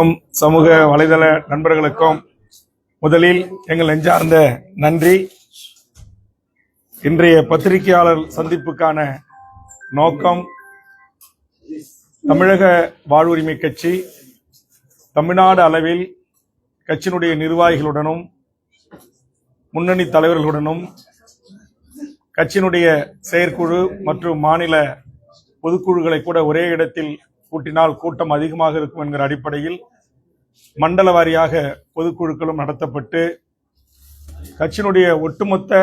அனைத்தும் சமூக வலைதள நண்பர்களுக்கும் முதலில் எங்கள் நெஞ்சார்ந்த நன்றி. இன்றைய பத்திரிகையாளர் சந்திப்புக்கான நோக்கம், தமிழக வாழ்வுரிமை கட்சி தமிழ்நாடு அளவில் கட்சியினுடைய நிர்வாகிகளுடனும் முன்னணி தலைவர்களுடனும் கட்சியினுடைய செயற்குழு மற்றும் மாநில பொதுக்குழுக்களை கூட ஒரே இடத்தில் கூட்டினால் கூட்டம் அதிகமாக இருக்கும் என்கிற அடிப்படையில் மண்டல வாரியாக பொதுக்குழுக்களும் நடத்தப்பட்டு கட்சியினுடைய ஒட்டுமொத்த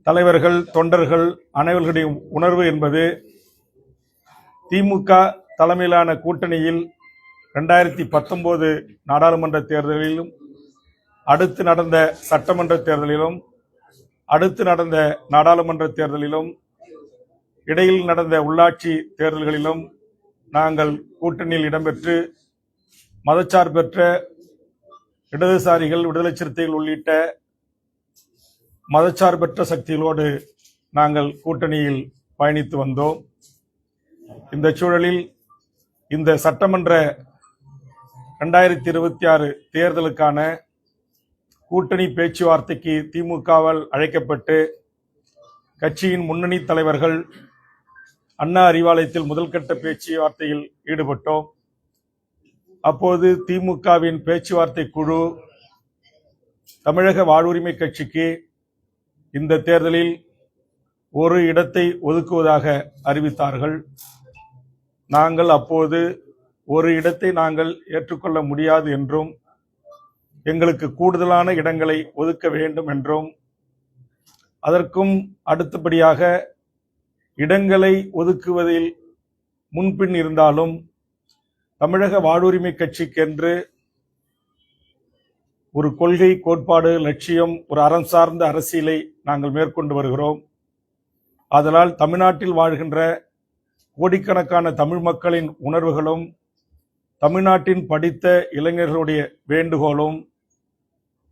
தலைவர்கள் தொண்டர்கள் அனைவர்களுடைய உணர்வு என்பது திமுக தலைமையிலான கூட்டணியில் 2019 நாடாளுமன்ற தேர்தலிலும் அடுத்து நடந்த சட்டமன்ற தேர்தலிலும் அடுத்து நடந்த நாடாளுமன்ற தேர்தலிலும் இடையில் நடந்த உள்ளாட்சி தேர்தல்களிலும் நாங்கள் கூட்டணியில் இடம்பெற்று மதச்சார்பற்ற இடதுசாரிகள் விடுதலை சிறுத்தைகள் உள்ளிட்ட மதச்சார்பற்ற சக்திகளோடு நாங்கள் கூட்டணியில் பயணித்து வந்தோம். இந்த சூழலில் இந்த சட்டமன்ற 2026 தேர்தலுக்கான கூட்டணி பேச்சுவார்த்தைக்கு திமுகவால் அழைக்கப்பட்டு கட்சியின் முன்னணி தலைவர்கள் அண்ணா அறிவாலயத்தில் முதல்கட்ட பேச்சுவார்த்தையில் ஈடுபட்டோம். அப்போது திமுகவின் பேச்சுவார்த்தை குழு தமிழக வாழ்வுரிமை கட்சிக்கு இந்த தேர்தலில் ஒரு இடத்தை ஒதுக்குவதாக அறிவித்தார்கள். நாங்கள் அப்போது ஒரு இடத்தை நாங்கள் ஏற்றுக்கொள்ள முடியாது என்றும் எங்களுக்கு கூடுதலான இடங்களை ஒதுக்க வேண்டும் என்றும் அதற்கும் அடுத்தபடியாக இடங்களை ஒதுக்குவதில் முன்பின் இருந்தாலும் தமிழக வாழ்வுரிமை கட்சிக்கென்று ஒரு கொள்கை, கோட்பாடு, லட்சியம், ஒரு அறம் சார்ந்த அரசியலை நாங்கள் மேற்கொண்டு வருகிறோம். அதனால் தமிழ்நாட்டில் வாழ்கின்ற கோடிக்கணக்கான தமிழ் மக்களின் உணர்வுகளும் தமிழ்நாட்டின் படித்த இளைஞர்களுடைய வேண்டுகோளும்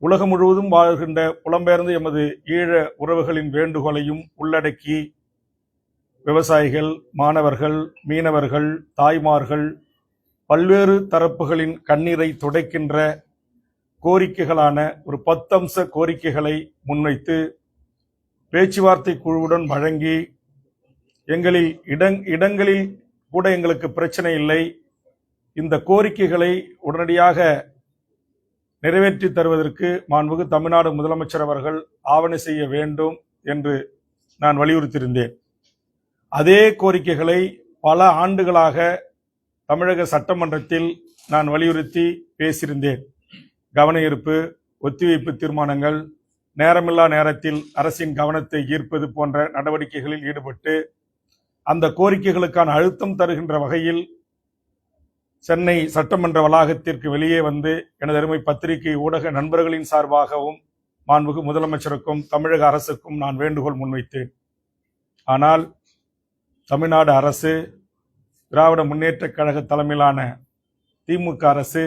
உலகம் முழுவதும் வாழ்கின்ற புலம்பெயர்ந்த எமது ஈழ உறவுகளின் வேண்டுகோளையும் உள்ளடக்கி விவசாயிகள், மாணவர்கள், மீனவர்கள், தாய்மார்கள், பல்வேறு தரப்புகளின் கண்ணீரை துடைக்கின்ற கோரிக்கைகளான ஒரு 10 அம்ச கோரிக்கைகளை முன்வைத்து பேச்சுவார்த்தை குழுவுடன் வழங்கி எங்களில் இடங்களில் கூட எங்களுக்கு பிரச்சனை இல்லை, இந்த கோரிக்கைகளை உடனடியாக நிறைவேற்றி தருவதற்கு மாண்புமிகு தமிழ்நாடு முதலமைச்சர் அவர்கள் ஆவணை செய்ய வேண்டும் என்று நான் வலியுறுத்தியிருந்தேன். அதே கோரிக்கைகளை பல ஆண்டுகளாக தமிழக சட்டமன்றத்தில் நான் வலியுறுத்தி பேசியிருந்தேன். கவன ஈர்ப்பு, ஒத்திவைப்பு தீர்மானங்கள், நேரமில்லா நேரத்தில் அரசின் கவனத்தை ஈர்ப்பது போன்ற நடவடிக்கைகளில் ஈடுபட்டு அந்த கோரிக்கைகளுக்கான அழுத்தம் தருகின்ற வகையில் சென்னை சட்டமன்ற வளாகத்திற்கு வெளியே வந்து எனது அருமை பத்திரிகை ஊடக நண்பர்களின் சார்பாகவும் மாண்புமிகு முதலமைச்சருக்கும் தமிழக அரசுக்கும் நான் வேண்டுகோள் முன்வைத்தேன். ஆனால் தமிழ்நாடு அரசு, திராவிட முன்னேற்ற கழக தலைமையிலான திமுக அரசு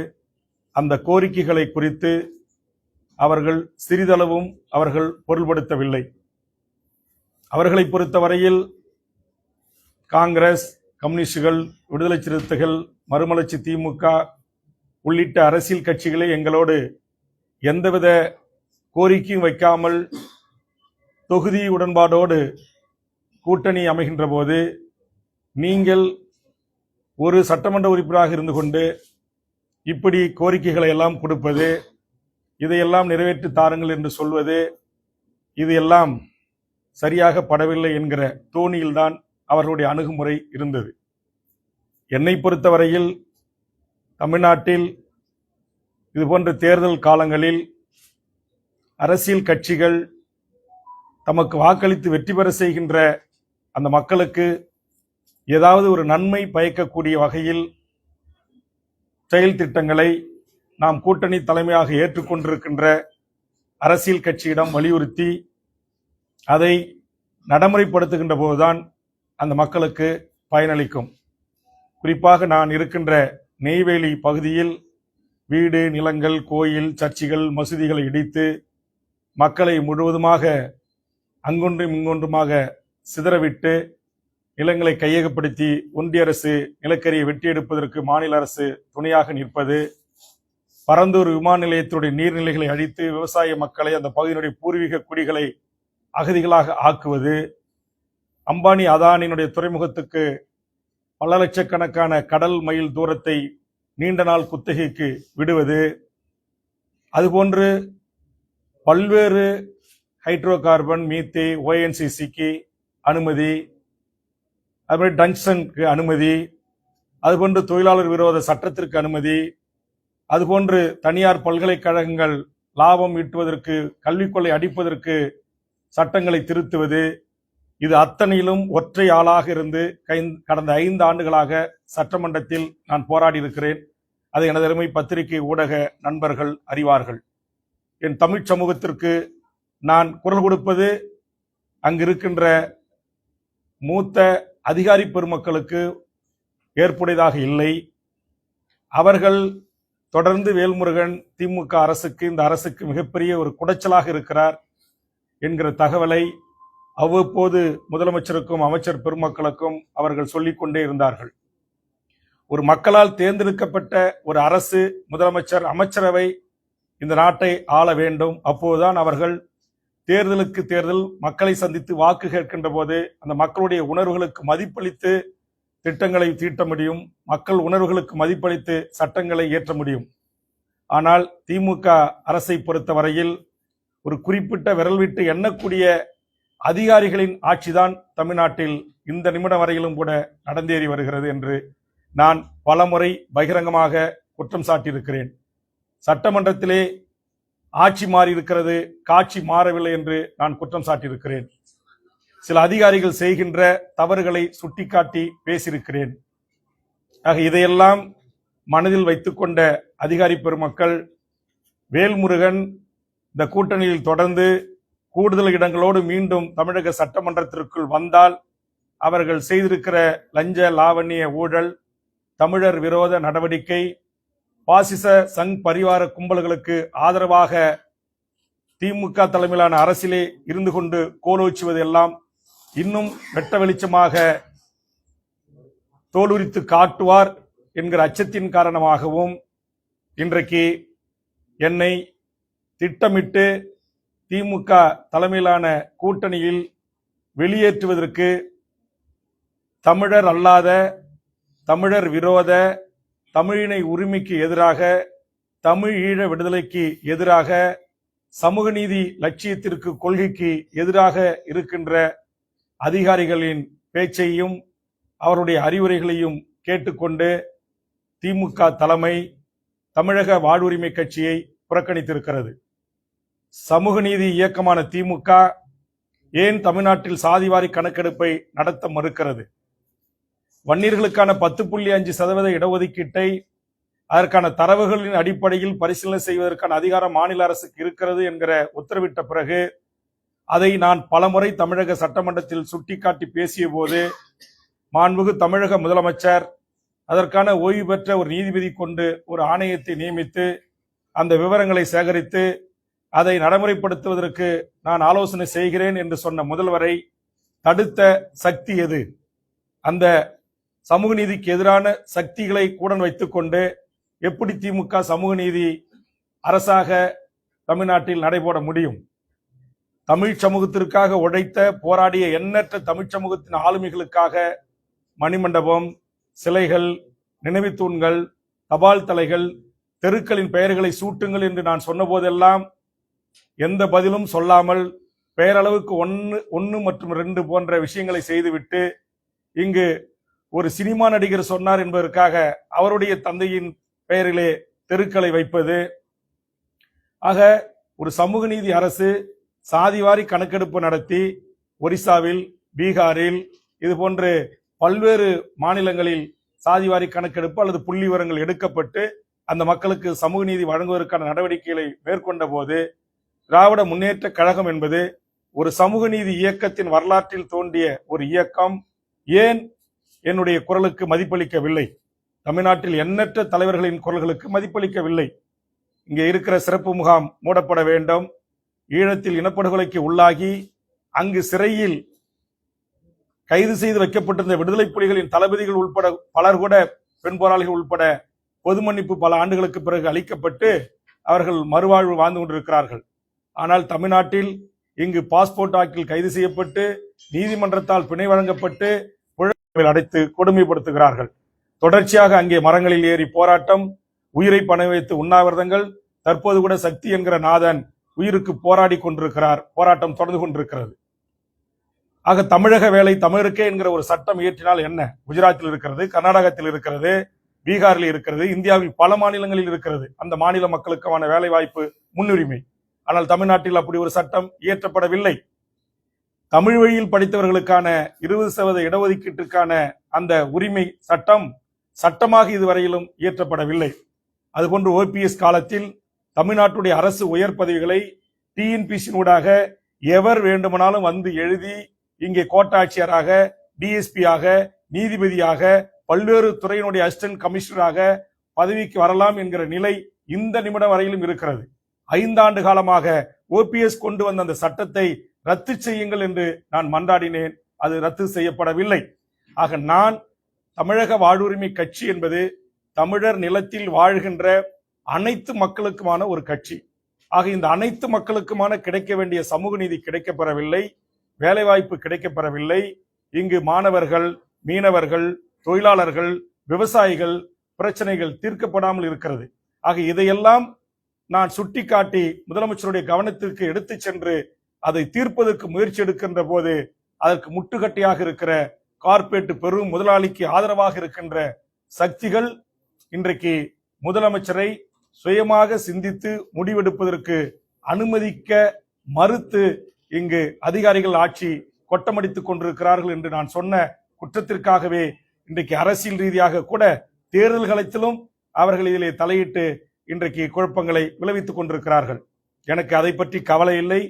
அந்த கோரிக்கைகளை குறித்து அவர்கள் சிறிதளவும் அவர்கள் பொருள்படுத்தவில்லை. அவர்களை பொறுத்தவரையில் காங்கிரஸ், கம்யூனிஸ்டுகள், விடுதலை சிறுத்தைகள், மறுமலர்ச்சி திமுக உள்ளிட்ட அரசியல் கட்சிகளை எங்களோடு எந்தவித கோரிக்கையும் வைக்காமல் தொகுதி உடன்பாடோடு கூட்டணி அமைகின்ற போது நீங்கள் ஒரு சட்டமன்ற உறுப்பினராக இருந்து கொண்டு இப்படி கோரிக்கைகளை எல்லாம் கொடுப்பது, இதையெல்லாம் நிறைவேற்றி தாருங்கள் என்று சொல்வது, இது எல்லாம் சரியாக படவில்லை என்கிற தோணியில்தான் அவர்களுடைய அணுகுமுறை இருந்தது. என்னை பொறுத்தவரையில் தமிழ்நாட்டில் இதுபோன்ற தேர்தல் காலங்களில் அரசியல் கட்சிகள் தமக்கு வாக்களித்து வெற்றி பெற செய்கின்ற அந்த மக்களுக்கு ஏதாவது ஒரு நன்மை பயக்கக்கூடிய வகையில் செயல் திட்டங்களை நாம் கூட்டணி தலைமையாக ஏற்றுக்கொண்டிருக்கின்ற அரசியல் கட்சியிடம் வலியுறுத்தி அதை நடைமுறைப்படுத்துகின்ற போதுதான் அந்த மக்களுக்கு பயனளிக்கும். குறிப்பாக நான் இருக்கின்ற நெய்வேலி பகுதியில் வீடு, நிலங்கள், கோயில், சர்ச்சுகள், மசூதிகளை இடித்து மக்களை முழுவதுமாக அங்கொன்றும் இங்கொன்றுமாக சிதறவிட்டு நிலங்களை கையகப்படுத்தி ஒன்றிய அரசு நிலக்கரியை வெட்டி எடுப்பதற்கு மாநில அரசு துணையாக நிற்பது, பரந்தூர் விமான நிலையத்துடைய நீர்நிலைகளை அழித்து விவசாய மக்களை, அந்த பகுதியினுடைய பூர்வீக குடிகளை அகதிகளாக ஆக்குவது, அம்பானி அதானியினுடைய துறைமுகத்துக்கு பல லட்சக்கணக்கான கடல் மைல் தூரத்தை நீண்ட நாள் குத்தகைக்கு விடுவது, அதுபோன்று பல்வேறு ஹைட்ரோ கார்பன், மீத்தே, ONGCக்கு அனுமதி, அதுமாதிரி டங்ஸ்டனுக்கு அனுமதி, அதுபோன்று தொழிலாளர் விரோத சட்டத்திற்கு அனுமதி, அதுபோன்று தனியார் பல்கலைக்கழகங்கள் லாபம் ஈட்டுவதற்கு, கல்விக் கொள்ளை அடிப்பதற்கு சட்டங்களை திருத்துவது, இது அத்தனையிலும் ஒற்றை ஆளாக இருந்து கடந்த 5 ஆண்டுகளாக சட்டமன்றத்தில் நான் போராடி இருக்கிறேன். அதை எனது அருமை பத்திரிகை ஊடக நண்பர்கள் அறிவார்கள். என் தமிழ் சமூகத்திற்கு நான் குரல் கொடுப்பது அங்கிருக்கின்ற மூத்த அதிகாரி பெருமக்களுக்கு ஏற்புடையதாக இல்லை. அவர்கள் தொடர்ந்து வேல்முருகன் திமுக அரசுக்கு, இந்த அரசுக்கு மிகப்பெரிய ஒரு குடைச்சலாக இருக்கிறார் என்கிற தகவலை அவ்வப்போது முதலமைச்சருக்கும் அமைச்சர் பெருமக்களுக்கும் அவர்கள் சொல்லிக்கொண்டே இருந்தார்கள். ஒரு மக்களால் தேர்ந்தெடுக்கப்பட்ட ஒரு அரசு, முதலமைச்சர், அமைச்சரவை இந்த நாட்டை ஆள வேண்டும். அப்போதுதான் அவர்கள் தேர்தலுக்கு தேர்தல் மக்களை சந்தித்து வாக்கு கேட்கின்ற போது அந்த மக்களுடைய உணர்வுகளுக்கு மதிப்பளித்து திட்டங்களை தீட்ட முடியும், மக்கள் உணர்வுகளுக்கு மதிப்பளித்து சட்டங்களை இயற்ற முடியும். ஆனால் திமுக அரசை பொறுத்தவரையில் ஒரு குறிப்பிட்ட விரல் விட்டு எண்ணக்கூடிய அதிகாரிகளின் ஆட்சிதான் தமிழ்நாட்டில் இந்த நிமிடம் வரையிலும் கூட நடந்தேறி வருகிறது என்று நான் பலமுறை பகிரங்கமாக குற்றம் சாட்டியிருக்கிறேன். சட்டமன்றத்திலே ஆட்சி மாறி இருக்கிறது, காட்சி மாறவில்லை என்று நான் குற்றம் சாட்டியிருக்கிறேன். சில அதிகாரிகள் செய்கின்ற தவறுகளை சுட்டிக்காட்டி பேசியிருக்கிறேன். ஆக இதையெல்லாம் மனதில் வைத்துக்கொண்ட அதிகாரி பெருமக்கள் வேல்முருகன் இந்த கூட்டணியில் தொடர்ந்து கூடுதல் இடங்களோடு மீண்டும் தமிழக சட்டமன்றத்திற்குள் வந்தால் அவர்கள் செய்திருக்கிற லஞ்ச லாவண்ய ஊழல், தமிழர் விரோத நடவடிக்கை, பாசிச சங் பரிவார கும்பல்களுக்கு ஆதரவாக திமுக தலைமையிலான அரசிலே இருந்து கொண்டு கோலோச்சுவது எல்லாம் இன்னும் வெட்ட வெளிச்சமாக தோலுரித்து காட்டுவார் என்கிற அச்சத்தின் காரணமாகவும் இன்றைக்கு என்னை திட்டமிட்டு திமுக தலைமையிலான கூட்டணியில் வெளியேற்றுவதற்கு தமிழர் அல்லாத, தமிழர் விரோத, தமிழினை உரிமைக்கு எதிராக, தமிழ் ஈழ விடுதலைக்கு எதிராக, சமூக நீதி லட்சியத்திற்கு, கொள்கைக்கு எதிராக இருக்கின்ற அதிகாரிகளின் பேச்சையும் அவருடைய அறிவுரைகளையும் கேட்டுக்கொண்டு திமுக தலைமை தமிழக வாழ்வுரிமை கட்சியை புறக்கணித்திருக்கிறது. சமூக நீதி இயக்கமான திமுக ஏன் தமிழ்நாட்டில் சாதிவாரி கணக்கெடுப்பை நடத்த மறுக்கிறது? வன்னியர்களுக்கான 10.5% இடஒதுக்கீட்டை அதற்கான தரவுகளின் அடிப்படையில் பரிசீலனை செய்வதற்கான அதிகாரம் மாநில அரசுக்கு இருக்கிறது என்கிற உத்தரவிட்ட பிறகு அதை நான் பலமுறை தமிழக சட்டமன்றத்தில் சுட்டிக்காட்டி பேசிய போது மாண்புமிகு தமிழக முதலமைச்சர் அதற்கான ஓய்வு பெற்ற ஒரு நீதிபதி கொண்டு ஒரு ஆணையத்தை நியமித்து அந்த விவரங்களை சேகரித்து அதை நடைமுறைப்படுத்துவதற்கு நான் ஆலோசனை செய்கிறேன் என்று சொன்ன முதல்வரை தடுத்த சக்தி எது? அந்த சமூக நீதிக்கு எதிரான சக்திகளை கூட வைத்துக்கொண்டு எப்படி திமுக சமூக நீதி அரசாக தமிழ்நாட்டில் நடைபோட முடியும்? தமிழ் சமூகத்திற்காக உழைத்த, போராடிய எண்ணற்ற தமிழ் சமூகத்தின் ஆளுமைகளுக்காக மணிமண்டபம், சிலைகள், நினைவு தூண்கள், தபால் தலைகள், தெருக்களின் பெயர்களை சூட்டுங்கள் என்று நான் சொன்ன போதெல்லாம் எந்த பதிலும் சொல்லாமல் பெயரளவுக்கு 1 மற்றும் 2 போன்ற விஷயங்களை செய்துவிட்டு இங்கு ஒரு சினிமா நடிகர் சொன்னார் என்பதற்காக அவருடைய தந்தையின் பெயரிலே தெருக்களை வைப்பது. ஆக ஒரு சமூக நீதி அரசு சாதிவாரி கணக்கெடுப்பு நடத்தி ஒரிசாவில், பீகாரில், இது போன்று பல்வேறு மாநிலங்களில் சாதிவாரி கணக்கெடுப்பு அல்லது புள்ளி விவரங்கள் எடுக்கப்பட்டு அந்த மக்களுக்கு சமூக நீதி வழங்குவதற்கான நடவடிக்கைகளை மேற்கொண்ட போது திராவிட முன்னேற்ற கழகம் என்பது ஒரு சமூக நீதி இயக்கத்தின் வரலாற்றில் தோன்றிய ஒரு இயக்கம் ஏன் என்னுடைய குரலுக்கு மதிப்பளிக்கவில்லை? தமிழ்நாட்டில் எண்ணற்ற தலைவர்களின் குரல்களுக்கு மதிப்பளிக்கவில்லை. இங்கே இருக்கிற சிறப்பு முகாம் மூடப்பட வேண்டும், ஈழத்தில் இனப்படுகொலைக்கு உள்ளாகி அங்கு சிறையில் கைது செய்து வைக்கப்பட்டிருந்த விடுதலை புலிகளின் தளபதிகள் உட்பட பலர் கூட, பெண் போராளிகள் உட்பட பொது மன்னிப்பு பல ஆண்டுகளுக்கு பிறகு அளிக்கப்பட்டு அவர்கள் மறுவாழ்வு வாழ்ந்து கொண்டிருக்கிறார்கள். ஆனால் தமிழ்நாட்டில் இங்கு பாஸ்போர்ட் ஆக்கில் கைது செய்யப்பட்டு நீதிமன்றத்தால் பிணை வழங்கப்பட்டு புழல் அடைத்து கொடுமைப்படுத்துகிறார்கள். தொடர்ச்சியாக அங்கே மரங்களில் ஏறி போராட்டம், உயிரை பணம் வைத்து உண்ணாவிரதங்கள். தற்போது கூட சக்தி என்கிற நாதன் உயிருக்கு போராடி கொண்டிருக்கிறார். போராட்டம் தொடர்ந்து கொண்டிருக்கிறது. ஆக தமிழக வேலை தமிழருக்கே என்கிற ஒரு சட்டம் இயற்றினால் என்ன? குஜராத்தில் இருக்கிறது, கர்நாடகத்தில் இருக்கிறது, பீகாரில் இருக்கிறது, இந்தியாவில் பல மாநிலங்களில் இருக்கிறது. அந்த மாநில மக்களுக்கான வேலை வாய்ப்பு முன்னுரிமை. ஆனால் தமிழ்நாட்டில் அப்படி ஒரு சட்டம் இயற்றப்படவில்லை. தமிழ் வழியில் படித்தவர்களுக்கான 20% இடஒதுக்கீட்டுக்கான அந்த உரிமை சட்டம் சட்டமாக இதுவரையிலும் இயற்றப்படவில்லை. அதுபோன்று ஓபிஎஸ் காலத்தில் தமிழ்நாட்டுடைய அரசு உயர் பதவிகளை டிஎன்பிசியூடாக எவர் வேண்டுமானாலும் வந்து எழுதி இங்கே கோட்டாட்சியராக, டிஎஸ்பியாக, நீதிபதியாக, பல்வேறு துறையினுடைய அசிஸ்டன்ட் கமிஷனராக பதவிக்கு வரலாம் என்கிற நிலை இந்த நிமிடம் வரையிலும் இருக்கிறது. 5 ஆண்டு காலமாக ஓபிஎஸ் கொண்டு வந்த அந்த சட்டத்தை ரத்து செய்யுங்கள் என்று நான் மன்றாடினேன். அது ரத்து செய்யப்படவில்லை. ஆக நான் தமிழக வாழ்வுரிமை கட்சி என்பது தமிழர் நிலத்தில் வாழ்கின்ற அனைத்து மக்களுக்குமான ஒரு கட்சி. ஆக இந்த அனைத்து மக்களுக்குமான கிடைக்க வேண்டிய சமூக நீதி கிடைக்கப்பெறவில்லை, வேலைவாய்ப்பு கிடைக்கப்பெறவில்லை. இங்கு மாணவர்கள், மீனவர்கள், தொழிலாளர்கள், விவசாயிகள் பிரச்சனைகள் தீர்க்கப்படாமல் இருக்கிறது. ஆக இதையெல்லாம் நான் சுட்டிக்காட்டி முதலமைச்சருடைய கவனத்திற்கு எடுத்து சென்று அதை தீர்ப்பதற்கு முயற்சி எடுக்கின்ற போது அதற்கு முட்டுக்கட்டையாக இருக்கிற கார்ப்பரேட் பெரும் முதலாளிக்கு ஆதரவாக இருக்கின்ற சக்திகள் இன்றைக்கு முதலமைச்சரை சுயமாக சிந்தித்து முடிவெடுப்பதற்கு அனுமதிக்க மறுத்து இங்கு அதிகாரிகள் ஆட்சி கொட்டமடித்துக் கொண்டிருக்கிறார்கள் என்று நான் சொன்ன குற்றத்திற்காகவே இன்றைக்கு அரசியல் ரீதியாக கூட தேர்தல் களத்திலும் அவர்கள் இதிலே தலையிட்டு இன்றைக்கு குழப்பங்களை விளைவித்துக் கொண்டிருக்கிறார்கள். எனக்கு அதை பற்றி கவலை இல்லை.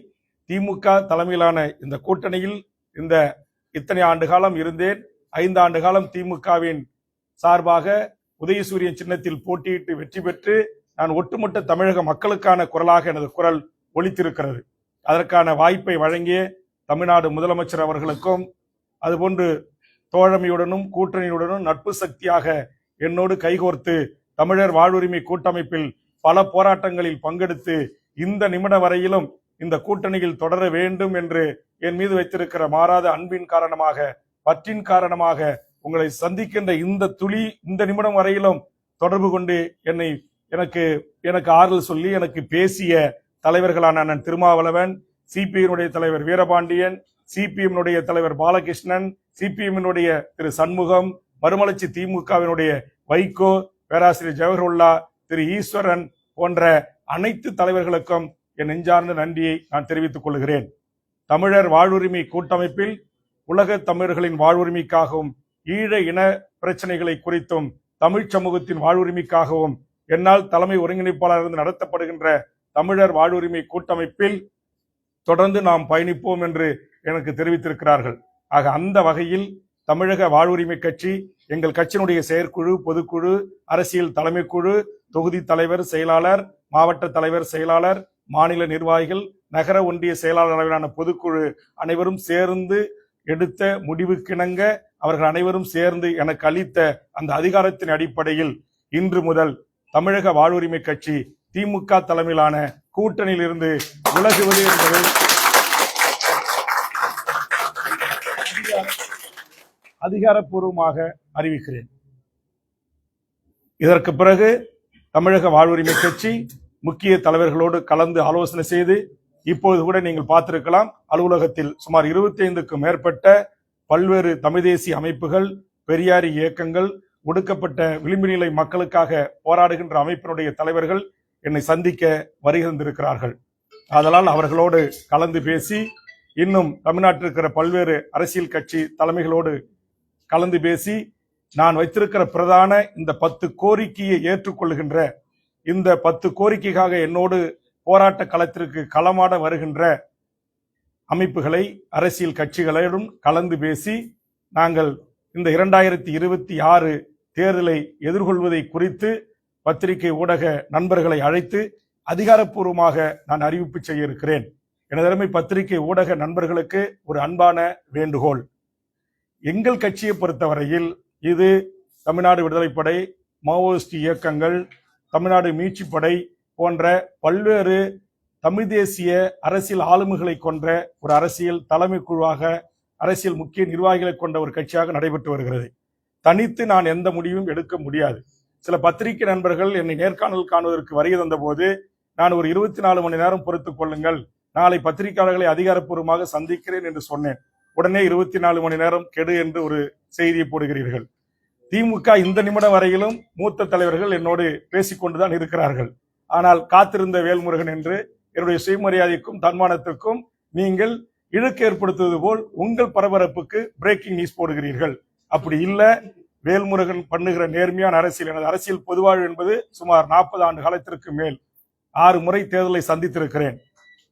திமுக தலைமையிலான இந்த கூட்டணியில் இந்த இத்தனை ஆண்டு காலம் இருந்தேன். 5 ஆண்டு காலம் திமுகவின் சார்பாக உதயசூரியன் சின்னத்தில் போட்டியிட்டு வெற்றி பெற்று நான் ஒட்டுமொத்த தமிழக மக்களுக்கான குரலாக எனது குரல் ஒலித்திருக்கிறது. அதற்கான வாய்ப்பை வழங்கிய தமிழ்நாடு முதலமைச்சர் அவர்களுக்கும், அதுபோன்று தோழமையுடனும் கூட்டணியுடனும் நட்பு சக்தியாக என்னோடு கைகோர்த்து தமிழர் வாழ்வுரிமை கூட்டமைப்பில் பல போராட்டங்களில் பங்கெடுத்து இந்த நிமிடம் வரையிலும் இந்த கூட்டணியில் தொடர வேண்டும் என்று என் மீது வைத்திருக்கிற மாறாத அன்பின் காரணமாக, பற்றின் காரணமாக உங்களை சந்திக்கின்ற இந்த துளி இந்த நிமிடம் வரையிலும் தொடர்பு கொண்டு எனக்கு ஆறுதல் சொல்லி எனக்கு பேசிய தலைவர்களான அண்ணன் திருமாவளவன், சிபிஎம்னுடைய தலைவர் வீரபாண்டியன், சிபிஎம்னுடைய தலைவர் பாலகிருஷ்ணன், சிபிஎம்னுடைய திரு சண்முகம், மறுமலர்ச்சி திமுகவினுடைய வைகோ, பேராசிரியர் ஜவஹர்லா, திரு ஈஸ்வரன் போன்ற அனைத்து தலைவர்களுக்கும் என் நெஞ்சார்ந்த நன்றியை நான் தெரிவித்துக் கொள்கிறேன். தமிழர் வாழ்வுரிமை கூட்டமைப்பில் உலக தமிழர்களின் வாழ்வுரிமைக்காகவும், ஈழ இன பிரச்சனைகளை குறித்தும், தமிழ் சமூகத்தின் வாழ்வுரிமைக்காகவும் என்னால் தலைமை ஒருங்கிணைப்பாளர் நடத்தப்படுகின்ற தமிழர் வாழ்வுரிமை கூட்டமைப்பில் தொடர்ந்து நாம் பயணிப்போம் என்று எனக்கு தெரிவித்திருக்கிறார்கள். ஆக அந்த வகையில் தமிழக வாழ்வுரிமை கட்சி, எங்கள் கட்சியினுடைய செயற்குழு, பொதுக்குழு, அரசியல் தலைமைக்குழு, தொகுதி தலைவர், செயலாளர், மாவட்ட தலைவர், செயலாளர், மாநில நிர்வாகிகள், நகர ஒன்றிய செயலாளர் அளவிலான பொதுக்குழு அனைவரும் சேர்ந்து எடுத்த முடிவுக்கிணங்க அவர்கள் அனைவரும் சேர்ந்து எனக்கு அளித்த அந்த அதிகாரத்தின் அடிப்படையில் இன்று முதல் தமிழக வாழ்வுரிமை கட்சி திமுக தலைமையிலான கூட்டணியில் இருந்து விலகுவது என்பதை அதிகாரப்பூர்வமாக அறிவிக்கிறேன். இதற்கு பிறகு தமிழக வாழ்வுரிமை கட்சி முக்கிய தலைவர்களோடு கலந்து ஆலோசனை செய்து, இப்போது கூட நீங்கள் பார்த்திருக்கலாம், அலுவலகத்தில் சுமார் 25க்கும் மேற்பட்ட பல்வேறு தமிழ் தேசிய அமைப்புகள், பெரியாரி இயக்கங்கள், ஒடுக்கப்பட்ட விளிம்பு நிலை மக்களுக்காக போராடுகின்ற அமைப்பினுடைய தலைவர்கள் என்னை சந்திக்க வருகின்றிருக்கிறார்கள். அதனால் அவர்களோடு கலந்து பேசி, இன்னும் தமிழ்நாட்டில் இருக்கிற பல்வேறு அரசியல் கட்சி தலைமைகளோடு கலந்து பேசி, நான் வைத்திருக்கிற பிரதான இந்த 10 கோரிக்கையை ஏற்றுக்கொள்கின்ற, இந்த 10 கோரிக்கைக்காக என்னோடு போராட்ட களத்திற்கு களமாட வருகின்ற அமைப்புகளை, அரசியல் கட்சிகளோடும் கலந்து பேசி, நாங்கள் இந்த 2026 தேர்தலை எதிர்கொள்வதை குறித்து பத்திரிகை ஊடக நண்பர்களை அழைத்து அதிகாரப்பூர்வமாக நான் அறிவிப்பு செய்ய இருக்கிறேன். எனதருமை பத்திரிகை ஊடக நண்பர்களுக்கு ஒரு அன்பான வேண்டுகோள். எங்கள் கட்சியை பொறுத்தவரையில் இது தமிழ்நாடு விடுதலைப்படை, மாவோயிஸ்ட் இயக்கங்கள், தமிழ்நாடு மீட்சிப்படை போன்ற பல்வேறு தமிழ் தேசிய அரசியல் ஆளுமைகளை கொண்ட ஒரு அரசியல் தலைமை குழுவாக, அரசியல் முக்கிய நிர்வாகிகளை கொண்ட ஒரு கட்சியாக நடைபெற்று வருகிறது. தனித்து நான் எந்த முடிவும் எடுக்க முடியாது. சில பத்திரிகை நண்பர்கள் என்னை நேர்காணல் காணுவதற்கு வருகை தந்த போது நான் ஒரு 24 மணி நேரம் பொறுத்துக் கொள்ளுங்கள், நாளை பத்திரிகையாளர்களை அதிகாரப்பூர்வமாக சந்திக்கிறேன் என்று சொன்னேன். உடனே 24 மணி நேரம் கெடு என்று ஒரு செய்தியை போடுகிறீர்கள். திமுக இந்த நிமிடம் வரையிலும் மூத்த தலைவர்கள் என்னோடு பேசிக்கொண்டுதான் இருக்கிறார்கள். ஆனால் காத்திருந்த வேல்முருகன் என்று என்னுடைய சுயமரியாதைக்கும் தன்மானத்திற்கும் நீங்கள் இழுக்கு ஏற்படுத்துவது போல் உங்கள் பரபரப்புக்கு பிரேக்கிங் நியூஸ் போடுகிறீர்கள். அப்படி இல்ல, வேல்முருகன் பண்ணுகிற நேர்மையான அரசியல், எனது அரசியல் பொதுவாழ்வு என்பது சுமார் 40 ஆண்டு காலத்திற்கு மேல் 6 முறை தேர்தலை சந்தித்திருக்கிறேன்.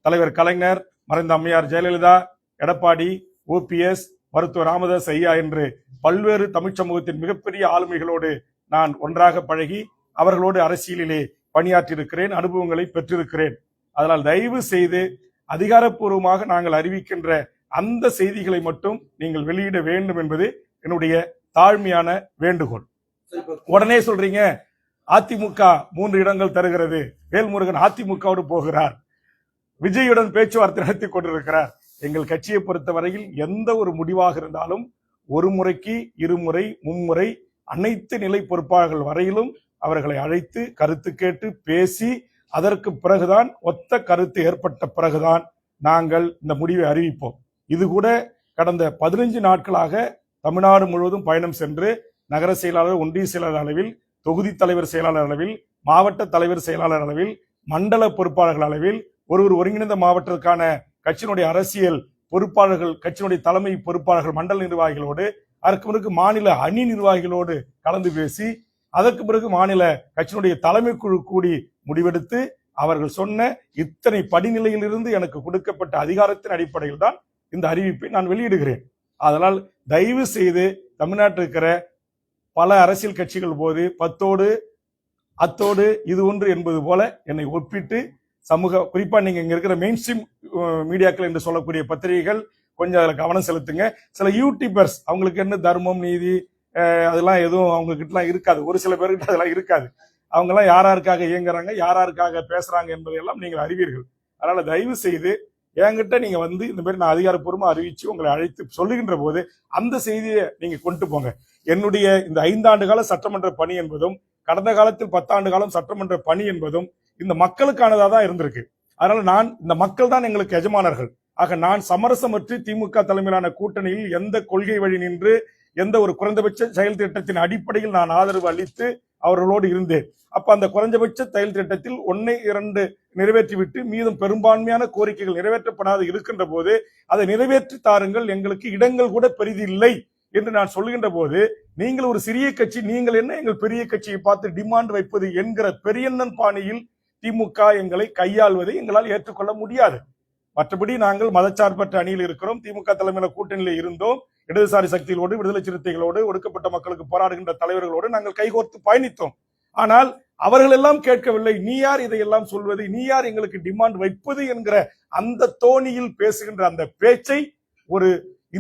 தலைவர் கலைஞர், மறைந்த அம்மையார் ஜெயலலிதா, எடப்பாடி, OPS, மருத்துவர் ராமதாஸ் ஐயா என்று பல்வேறு தமிழ் சமூகத்தின் மிகப்பெரிய ஆளுமைகளோடு நான் ஒன்றாக பழகி அவர்களோடு அரசியலிலே பணியாற்றியிருக்கிறேன், அனுபவங்களை பெற்றிருக்கிறேன். அதனால் தயவு செய்து அதிகாரப்பூர்வமாக நாங்கள் அறிவிக்கின்ற அந்த செய்திகளை மட்டும் நீங்கள் வெளியிட வேண்டும் என்பது என்னுடைய தாழ்மையான வேண்டுகோள். உடனே சொல்றீங்க அதிமுக 3 இடங்கள் தருகிறது, வேல்முருகன் அதிமுகவோடு போகிறார், விஜயுடன் பேச்சுவார்த்தை நடத்தி கொண்டிருக்கிறார். எங்கள் கட்சியை பொறுத்தவரையில் எந்த ஒரு முடிவாக இருந்தாலும் ஒரு முறைக்கு 2 முறை 3 முறை அனைத்து நிலை பொறுப்பாளர்கள் வரையிலும் அவர்களை அழைத்து கருத்து கேட்டு பேசி அதற்கு பிறகுதான், ஒத்த கருத்து ஏற்பட்ட பிறகுதான் நாங்கள் இந்த முடிவை அறிவிப்போம். இது கூட கடந்த 15 நாட்களாக தமிழ்நாடு முழுவதும் பயணம் சென்று நகர செயலாளர், ஒன்றிய செயலாளர் அளவில், தொகுதி தலைவர் செயலாளர் அளவில், மாவட்ட தலைவர் செயலாளர் அளவில், மண்டல பொறுப்பாளர்கள் அளவில், ஒரு ஒருங்கிணைந்த மாவட்டத்திற்கான கட்சியினுடைய அரசியல் பொறுப்பாளர்கள், கட்சியினுடைய தலைமை பொறுப்பாளர்கள், மண்டல நிர்வாகிகளோடு, அதற்கு பிறகு மாநில அணி நிர்வாகிகளோடு கலந்து பேசி, அதற்கு பிறகு மாநில கட்சியினுடைய தலைமை குழு கூடி முடிவெடுத்து அவர்கள் சொன்ன இத்தனை படிநிலையிலிருந்து எனக்கு கொடுக்கப்பட்ட அதிகாரத்தின் அடிப்படையில் தான் இந்த அறிவிப்பை நான் வெளியிடுகிறேன். அதனால் தயவு செய்து தமிழ்நாட்டில் இருக்கிற பல அரசியல் கட்சிகள் போது 10ஓடு அத்தோடு இது ஒன்று என்பது போல என்னை ஒப்பிட்டு சமூக, குறிப்பா நீங்க இங்க இருக்கிற மெயின் ஸ்ட்ரீம் மீடியாக்கள் என்று சொல்லக்கூடிய பத்திரிகைகள் கொஞ்சம் அதில் கவனம் செலுத்துங்க. சில யூடியூபர்ஸ், அவங்களுக்கு என்ன தர்மம் நீதி அதெல்லாம் எதுவும் அவங்க கிட்டலாம் இருக்காது, ஒரு சில பேர்கிட்ட அதெல்லாம் இருக்காது. அவங்க எல்லாம் யாராருக்காக இயங்குறாங்க, யாராருக்காக பேசுறாங்க என்பதையெல்லாம் நீங்கள் அறிவீர்கள். அதனால தயவு செய்து என்கிட்ட நீங்க வந்து இந்த மாதிரி நான் அதிகாரப்பூர்வமா அறிவிச்சு உங்களை அழைத்து சொல்லுகின்ற போது அந்த செய்தியை நீங்க கொண்டு போங்க. என்னுடைய இந்த 5 ஆண்டு கால சட்டமன்ற பணி என்பதும், கடந்த காலத்தில் 10 ஆண்டு காலம் சட்டமன்ற பணி என்பதும் இந்த மக்களுக்கானதா தான் இருந்திருக்கு. அதனால நான், இந்த மக்கள் தான் எங்களுக்கு எஜமானர்கள். ஆக நான் சமரசமற்று திமுக தலைமையிலான கூட்டணியில் எந்த கொள்கை வழி நின்று எந்த ஒரு குறைந்தபட்ச செயல் திட்டத்தின் அடிப்படையில் நான் ஆதரவு அளித்து அவர்களோடு இருந்தேன். அப்ப அந்த குறைந்தபட்ச செயல் திட்டத்தில் 1, 2 நிறைவேற்றிவிட்டு மீதும் பெரும்பான்மையான கோரிக்கைகள் நிறைவேற்றப்படாது இருக்கின்ற போது அதை நிறைவேற்றி தாருங்கள், எங்களுக்கு இடங்கள் கூட பெரிதில்லை என்று நான் சொல்லுகின்ற போது, நீங்கள் ஒரு சிறிய கட்சி, நீங்கள் என்ன எங்கள் பெரிய கட்சியை பார்த்து டிமாண்ட் வைப்பது என்கிற பெரியண்ணன் பாணியில் திமுக எங்களை கையாள்வதை எங்களால் ஏற்றுக்கொள்ள முடியாது. மற்றபடி நாங்கள் மதச்சார்பற்ற அணியில் இருக்கிறோம், திமுக தலைமையில கூட்டணியில் இருந்தோம், இடதுசாரி சக்திகளோடு, விடுதலை சிறுத்தைகளோடு, ஒடுக்கப்பட்ட மக்களுக்கு போராடுகின்ற தலைவர்களோடு நாங்கள் கைகோர்த்து பயணித்தோம். ஆனால் அவர்கள் எல்லாம் கேட்கவில்லை. நீ யார் இதையெல்லாம் சொல்வது, நீ யார் எங்களுக்கு டிமாண்ட் வைப்பது என்கிற அந்த தோணியில் பேசுகின்ற அந்த பேச்சை ஒரு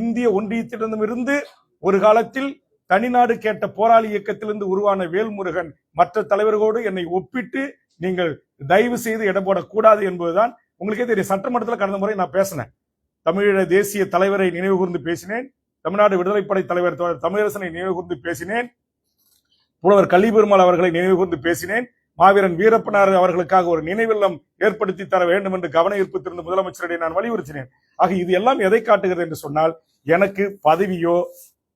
இந்திய ஒன்றியத்திடமிருந்து ஒரு காலத்தில் தனிநாடு கேட்ட போராளி இயக்கத்திலிருந்து உருவான வேல்முருகன் மற்ற தலைவர்களோடு என்னை ஒப்பிட்டு நீங்கள் தயவு செய்து இடம் போடக்கூடாது என்பதுதான். உங்களுக்கே தெரியும், சட்டமன்றத்தில் கடந்த முறை நான் பேசினேன், தமிழீழ தேசிய தலைவரை நினைவு கூர்ந்து பேசினேன், தமிழ்நாடு விடுதலைப்படை தலைவர் தமிழரசனை நினைவு கூர்ந்து பேசினேன், புலவர் கலிபெருமாள் அவர்களை நினைவு கூர்ந்து பேசினேன், மாவீரன் வீரப்பனார் அவர்களுக்காக ஒரு நினைவில்லம் ஏற்படுத்தி தர வேண்டும் என்று கவன ஈர்ப்பு திறந்த முதலமைச்சரிடையே நான் வலியுறுத்தினேன். ஆக இது எல்லாம் எதை காட்டுகிறது என்று சொன்னால், எனக்கு பதவியோ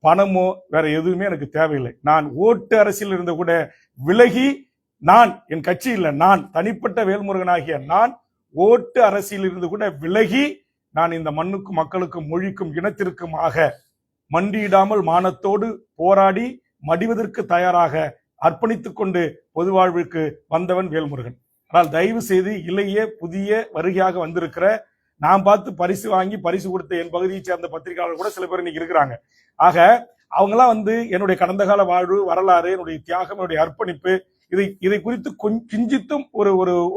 பணமோ வேற எதுவுமே எனக்கு தேவையில்லை. நான் ஓட்டு அரசியல் இருந்து கூட விலகி, நான் என் கட்சி இல்லை, நான் தனிப்பட்ட வேல்முருகனாகிய நான் ஓட்டு அரசியல் இருந்து கூட விலகி, நான் இந்த மண்ணுக்கும் மக்களுக்கும் மொழிக்கும் இனத்திற்குமாக மண்டியிடாமல் மானத்தோடு போராடி மடிவதற்கு தயாராக அர்ப்பணித்துக் கொண்டு பொது வாழ்வுக்கு வந்தவன் வேல்முருகன். ஆனால் தயவு செய்து இளைய புதிய வருகையாக வந்திருக்கிற, நான் பார்த்து பரிசு வாங்கி பரிசு கொடுத்த என் பகுதியை சேர்ந்த பத்திரிகையாளர் கூட சில பேர் இன்னைக்கு இருக்கிறாங்க. ஆக அவங்கெல்லாம் வந்து என்னுடைய கடந்த கால வாழ்வு, வரலாறு, என்னுடைய தியாகம், என்னுடைய அர்ப்பணிப்பு, இதை குறித்து கிஞ்சித்தும்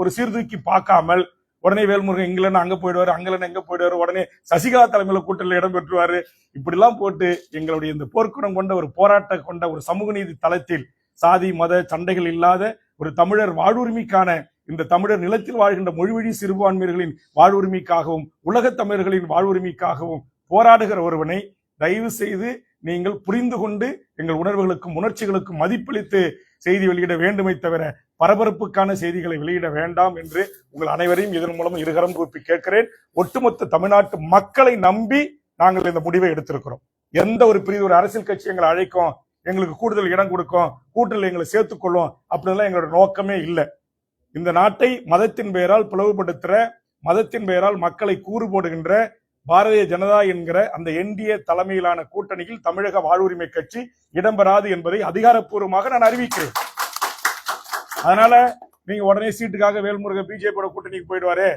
ஒரு சீர்தூக்கி பார்க்காமல் உடனே வேல்முருகன் இங்கிலாந்து அங்க போயிடுவாரு, அங்கிலாந்து எங்க போயிடுவாரு, உடனே சசிகலா தலைமையில கூட்டணியில் இடம் பெற்றுவாரு. இப்படி எல்லாம் போட்டு எங்களுடைய இந்த போர்க்குணம் கொண்ட ஒரு போராட்டம் கொண்ட ஒரு சமூக நீதி தளத்தில் சாதி மத சண்டைகள் இல்லாத ஒரு தமிழர் வாழ்வுரிமைக்கான, இந்த தமிழர் நிலத்தில் வாழ்கின்ற மொழிவழி சிறுபான்மையர்களின் வாழ்வுரிமைக்காகவும் உலக தமிழர்களின் வாழ்வுரிமைக்காகவும் போராடுகிற ஒருவனை தயவு செய்து நீங்கள் புரிந்து கொண்டு எங்கள் உணர்வுகளுக்கும் உணர்ச்சிகளுக்கும் மதிப்பளித்து செய்தி வெளியிட வேண்டுமே தவிர பரபரப்புக்கான செய்திகளை வெளியிட வேண்டாம் என்று உங்கள் அனைவரையும் இதன் மூலம் இருகரம் கூப்பி கேட்கிறேன். ஒட்டுமொத்த தமிழ்நாட்டு மக்களை நம்பி நாங்கள் இந்த முடிவை எடுத்திருக்கிறோம். எந்த ஒரு பிரிவு ஒரு அரசியல் கட்சி எங்களை அழைக்கும், எங்களுக்கு கூடுதல் இடம் கொடுக்கும், கூட்டத்தில் எங்களை சேர்த்துக்கொள்ளும் அப்படின்லாம் எங்களோட நோக்கமே இல்லை. இந்த நாட்டை மதத்தின் பெயரால் பிளவுபடுத்துற, மதத்தின் பெயரால் மக்களை கூறு போடுகின்ற பாரதிய ஜனதா என்கிற அந்த என்டிஏ தலைமையிலான கூட்டணியில் தமிழக வாழ்வுரிமை கட்சி இடம்பெறாது என்பதை அதிகாரப்பூர்வமாக நான் அறிவிக்கிறேன். அதனால நீங்க உடனே சீட்டுக்காக வேல்முருகன் பிஜேபியோட கூட்டணிக்கு போயிடுவாரு,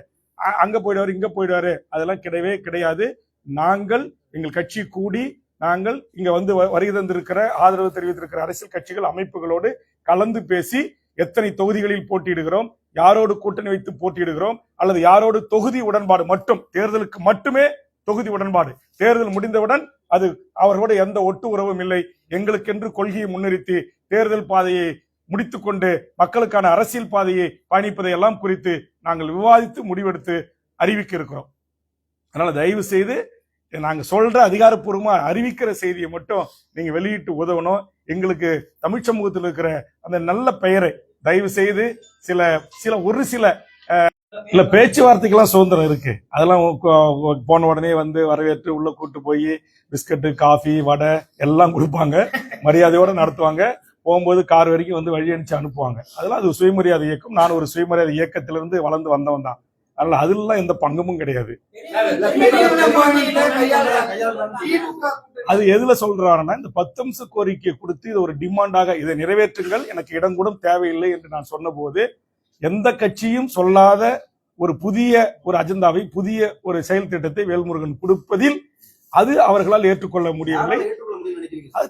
அங்க போயிடுவாரு, இங்க போயிடுவாரு, அதெல்லாம் கிடையவே கிடையாது. நாங்கள் எங்கள் கட்சி கூடி நாங்கள் இங்க வந்து வருகை தந்திருக்கிற ஆதரவு தெரிவித்திருக்கிற அரசியல் கட்சிகள் அமைப்புகளோடு கலந்து பேசி எத்தனை தொகுதிகளில் போட்டியிடுகிறோம், யாரோடு கூட்டணி வைத்து போட்டியிடுகிறோம், அல்லது யாரோடு தொகுதி உடன்பாடு மட்டும், தேர்தலுக்கு மட்டுமே தொகுதி உடன்பாடு, தேர்தல் முடிந்தவுடன் அது அவர்களோட எந்த ஒட்டு உறவும் இல்லை, எங்களுக்கென்று கொள்கையை முன்னிறுத்தி தேர்தல் பாதையை முடித்துக்கொண்டு மக்களுக்கான அரசியல் பாதையை பயணிப்பதை எல்லாம் குறித்து நாங்கள் விவாதித்து முடிவெடுத்து அறிவிக்க இருக்கிறோம். அதனால தயவு செய்து நாங்க சொல்ற அதிகாரப்பூர்வமா அறிவிக்கிற செய்தியை மட்டும் நீங்க வெளியிட்டு உதவணும். எங்களுக்கு தமிழ் சமூகத்தில் இருக்கிற அந்த நல்ல பெயரை தயவு செய்து ஒரு சில பேச்சுவார்த்தைக்கெல்லாம் சுதந்திரம் இருக்கு, அதெல்லாம் போன உடனே வந்து வரவேற்று உள்ள கூட்டு போய் பிஸ்கட்டு காஃபி வடை எல்லாம் கொடுப்பாங்க, மரியாதையோட நடத்துவாங்க, போகும்போது கார் வரைக்கும் வந்து வழி அனுப்பிச்சு அனுப்புவாங்க. அதெல்லாம் அது சுயமரியாதை இயக்கம். நான் ஒரு சுயமரியாதை இயக்கத்திலிருந்து வளர்ந்து வந்தவன் தான். அதனால அதுலாம் எந்த பங்கமும் கிடையாது. அது எதுல சொல்றாருன்னா, இந்த 10 அம்ச கோரிக்கையை கொடுத்து இது ஒரு டிமாண்டாக இதை நிறைவேற்றுங்கள், எனக்கு இடம் கூட தேவையில்லை என்று நான் சொன்ன போது எந்த கட்சியும் சொல்லாத ஒரு புதிய ஒரு அஜெண்டாவை, புதிய ஒரு செயல் திட்டத்தை வேல்முருகன் கொடுப்பதில் அது அவர்களால் ஏற்றுக்கொள்ள முடியவில்லை. அது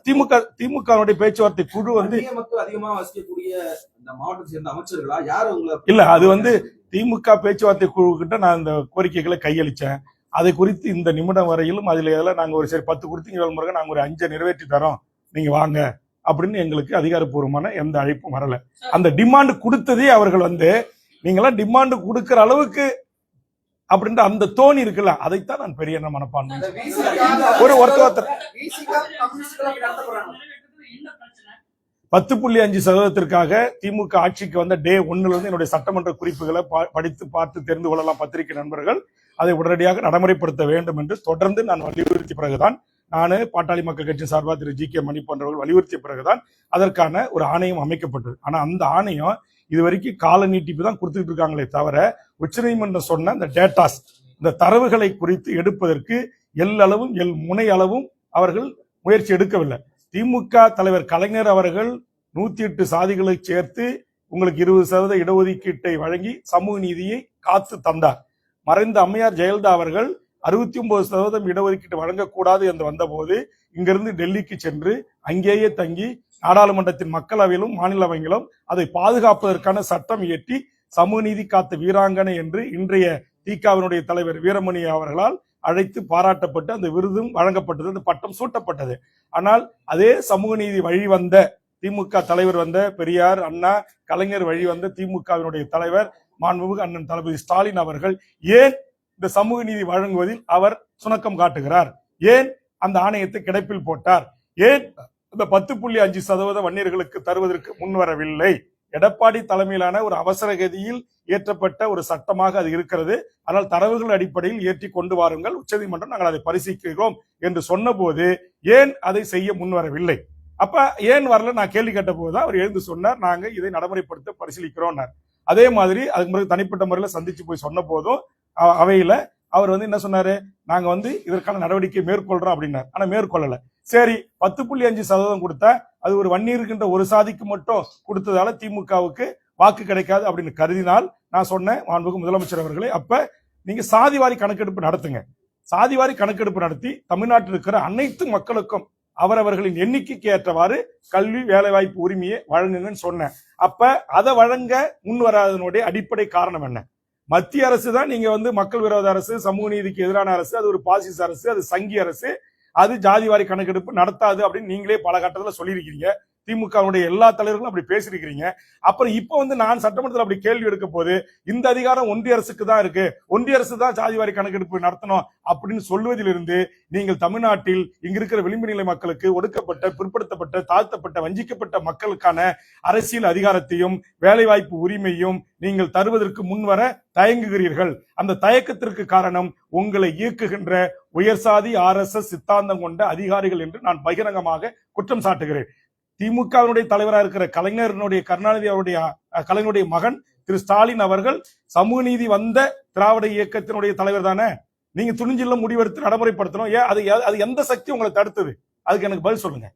திமுக பேச்சுவார்த்தை குழு வந்து இல்ல, அது வந்து திமுக பேச்சுவார்த்தை குழு கிட்ட நான் இந்த கோரிக்கைகளை கையளிச்சேன். அதை குறித்து இந்த நிமிடம் வரையிலும் அதுல எதில் நாங்க ஒரு சரி 10 கொடுத்தீங்க வேல்முருகன், நாங்க ஒரு 5 நிறைவேற்றி தரோம், நீங்க வாங்க அப்படின்னு எங்களுக்கு அதிகாரப்பூர்வமான எந்த அழைப்பும் வரல. அந்த டிமாண்ட் கொடுத்ததே அவர்கள் வந்து நீங்களாம் டிமாண்ட் கொடுக்கிற அளவுக்கு அப்படின்ற அந்த தோணி இருக்குல்ல, அதைத்தான் நான் பெரிய மனப்பான்மை. ஒரு ஒருத்தர் 10.5% திமுக ஆட்சிக்கு வந்த டே 1ல இருந்து என்னுடைய சட்டமன்ற குறிப்புகளை படித்து பார்த்து தெரிந்து கொள்ளலாம் பத்திரிகை நண்பர்கள். அதை உடனடியாக நடைமுறைப்படுத்த வேண்டும் என்று தொடர்ந்து நான் வலியுறுத்திய பிறகுதான், நானு பாட்டாளி மக்கள் கட்சி சார்பாக திரு ஜி கே மணி போன்றவர்கள் வலியுறுத்திய பிறகுதான் அதற்கான ஒரு ஆணையம் அமைக்கப்பட்டது. ஆனா அந்த ஆணையம் இதுவரைக்கும் கால நீட்டிப்பு தான் கொடுத்துட்டு இருக்காங்களே தவிர உச்சநீதிமன்றம் சொன்ன இந்த டேட்டாஸ், இந்த தரவுகளை குறித்து எடுப்பதற்கு எல்லளவும் முனை அளவும் அவர்கள் முயற்சி எடுக்கவில்லை. திமுக தலைவர் கலைஞர் அவர்கள் 108 சாதிகளை சேர்த்து உங்களுக்கு 20% இடஒதுக்கீட்டை வழங்கி சமூக நீதியை காத்து தந்தார். மறைந்த அம்மையார் ஜெயலலிதா அவர்கள் 69% இடஒதுக்கீட்டு வழங்கக்கூடாது என்று வந்தபோது இங்கிருந்து டெல்லிக்கு சென்று அங்கேயே தங்கி நாடாளுமன்றத்தின் மக்களவையிலும் மாநிலவையிலும் அதை பாதுகாப்பதற்கான சட்டம் இயற்றி சமூக நீதி காத்த வீராங்கனை என்று இன்றைய திகாவினுடைய தலைவர் வீரமணி அவர்களால் அழைத்து பாராட்டப்பட்டு அந்த விருதும் வழங்கப்பட்டது, அந்த பட்டம் சூட்டப்பட்டது. ஆனால் அதே சமூக நீதி வழி வந்த திமுக தலைவர் வந்த பெரியார் அண்ணா கலைஞர் வழி வந்த திமுகவினுடைய தலைவர் மாண்புமிகு அண்ணன் தளபதி ஸ்டாலின் அவர்கள் ஏன் இந்த சமூக நீதி வழங்குவதில் அவர் சுணக்கம் காட்டுகிறார்? ஏன் அந்த ஆணையத்தை கிடப்பில் போட்டார்? ஏன் இந்த 10.5% வன்னியர்களுக்கு தருவதற்கு முன்வரவில்லை? எடப்பாடி தலைமையிலான ஒரு அவசர கதியில் இயற்றப்பட்ட ஒரு சட்டமாக அது இருக்கிறது. ஆனால் தரவுகள் அடிப்படையில் ஏற்றி கொண்டு வாருங்கள், உச்சநீதிமன்றம் நாங்கள் அதை பரிசீலிக்கிறோம் என்று சொன்ன போது ஏன் அதை செய்ய முன்வரவில்லை? அப்ப ஏன் வரல நான் கேள்வி கேட்ட போதுதான் அவர் எழுந்து சொன்னார், நாங்க இதை நடைமுறைப்படுத்த பரிசீலிக்கிறோம். அதே மாதிரி அதுக்கு பிறகு தனிப்பட்ட முறையில் சந்திச்சு போய் சொன்ன போதும் அவையில அவர் வந்து என்ன சொன்னாரு, நாங்க வந்து இதற்கான நடவடிக்கை மேற்கொள்றோம் அப்படின்னாரு. ஆனா மேற்கொள்ளல. சரி 10.5% கொடுத்தா அது ஒரு வன்னி இருக்கின்ற ஒரு சாதிக்கு மட்டும் கொடுத்ததால திமுகவுக்கு வாக்கு கிடைக்காது அப்படின்னு கருதினால் நான் சொன்னேன், மாண்புமிகு முதலமைச்சர் அவர்களே, அப்ப நீங்க சாதிவாரி கணக்கெடுப்பு நடத்துங்க. சாதிவாரி கணக்கெடுப்பு நடத்தி தமிழ்நாட்டில் இருக்கிற அனைத்து மக்களுக்கும் அவரவர்களின் எண்ணிக்கைக்கு ஏற்றவாறு கல்வி வேலைவாய்ப்பு உரிமையை வழங்குங்கன்னு சொன்னேன். அப்ப அதை வழங்க முன் வராதனுடைய அடிப்படை காரணம் என்ன? மத்திய அரசு தான் நீங்க வந்து மக்கள் விரோத அரசு, சமூக நீதிக்கு எதிரான அரசு, அது ஒரு பாசிச அரசு, அது சங்கி அரசு, அது ஜாதிவாரி கணக்கெடுப்பு நடத்தாது அப்படின்னு நீங்களே பல கட்டத்துல சொல்லியிருக்கீங்க. திமுகவுடைய எல்லா தலைவர்களும் அப்படி பேசியிருக்கிறீங்க. அப்புறம் இப்ப வந்து நான் சட்டமன்றத்தில் அப்படி கேள்வி எடுக்க போது இந்த அதிகாரம் ஒன்றிய அரசுக்கு தான் இருக்கு, ஒன்றிய அரசு தான் ஜாதிவாரி கணக்கெடுப்பு நடத்தணும் அப்படின்னு சொல்வதிலிருந்து நீங்கள் தமிழ்நாட்டில் இங்க இருக்கிற விளிம்பு நிலை மக்களுக்கு, ஒடுக்கப்பட்ட, பிற்படுத்தப்பட்ட, தாழ்த்தப்பட்ட, வஞ்சிக்கப்பட்ட மக்களுக்கான அரசியல் அதிகாரத்தையும் வேலைவாய்ப்பு உரிமையும் நீங்கள் தருவதற்கு முன்வர தயங்குகிறீர்கள். அந்த தயக்கத்திற்கு காரணம் உங்களை இயக்குகின்ற உயர்சாதி RSS சித்தாந்தம் கொண்ட அதிகாரிகள் என்று நான் பகிரங்கமாக குற்றம் சாட்டுகிறேன். திமுகவினுடைய தலைவராக இருக்கிற கருணாநிதி அவருடைய கலைஞருடைய மகன் திரு ஸ்டாலின் அவர்கள் சமூக நீதி வந்த திராவிட இயக்கத்தினுடைய தலைவர் தானே. நீங்க துணிஞ்சில முடிவெடுத்து நடைமுறைப்படுத்தணும். ஏன் அது எந்த சக்தி உங்களை தடுத்தது? அதுக்கு எனக்கு பதில் சொல்லுங்க.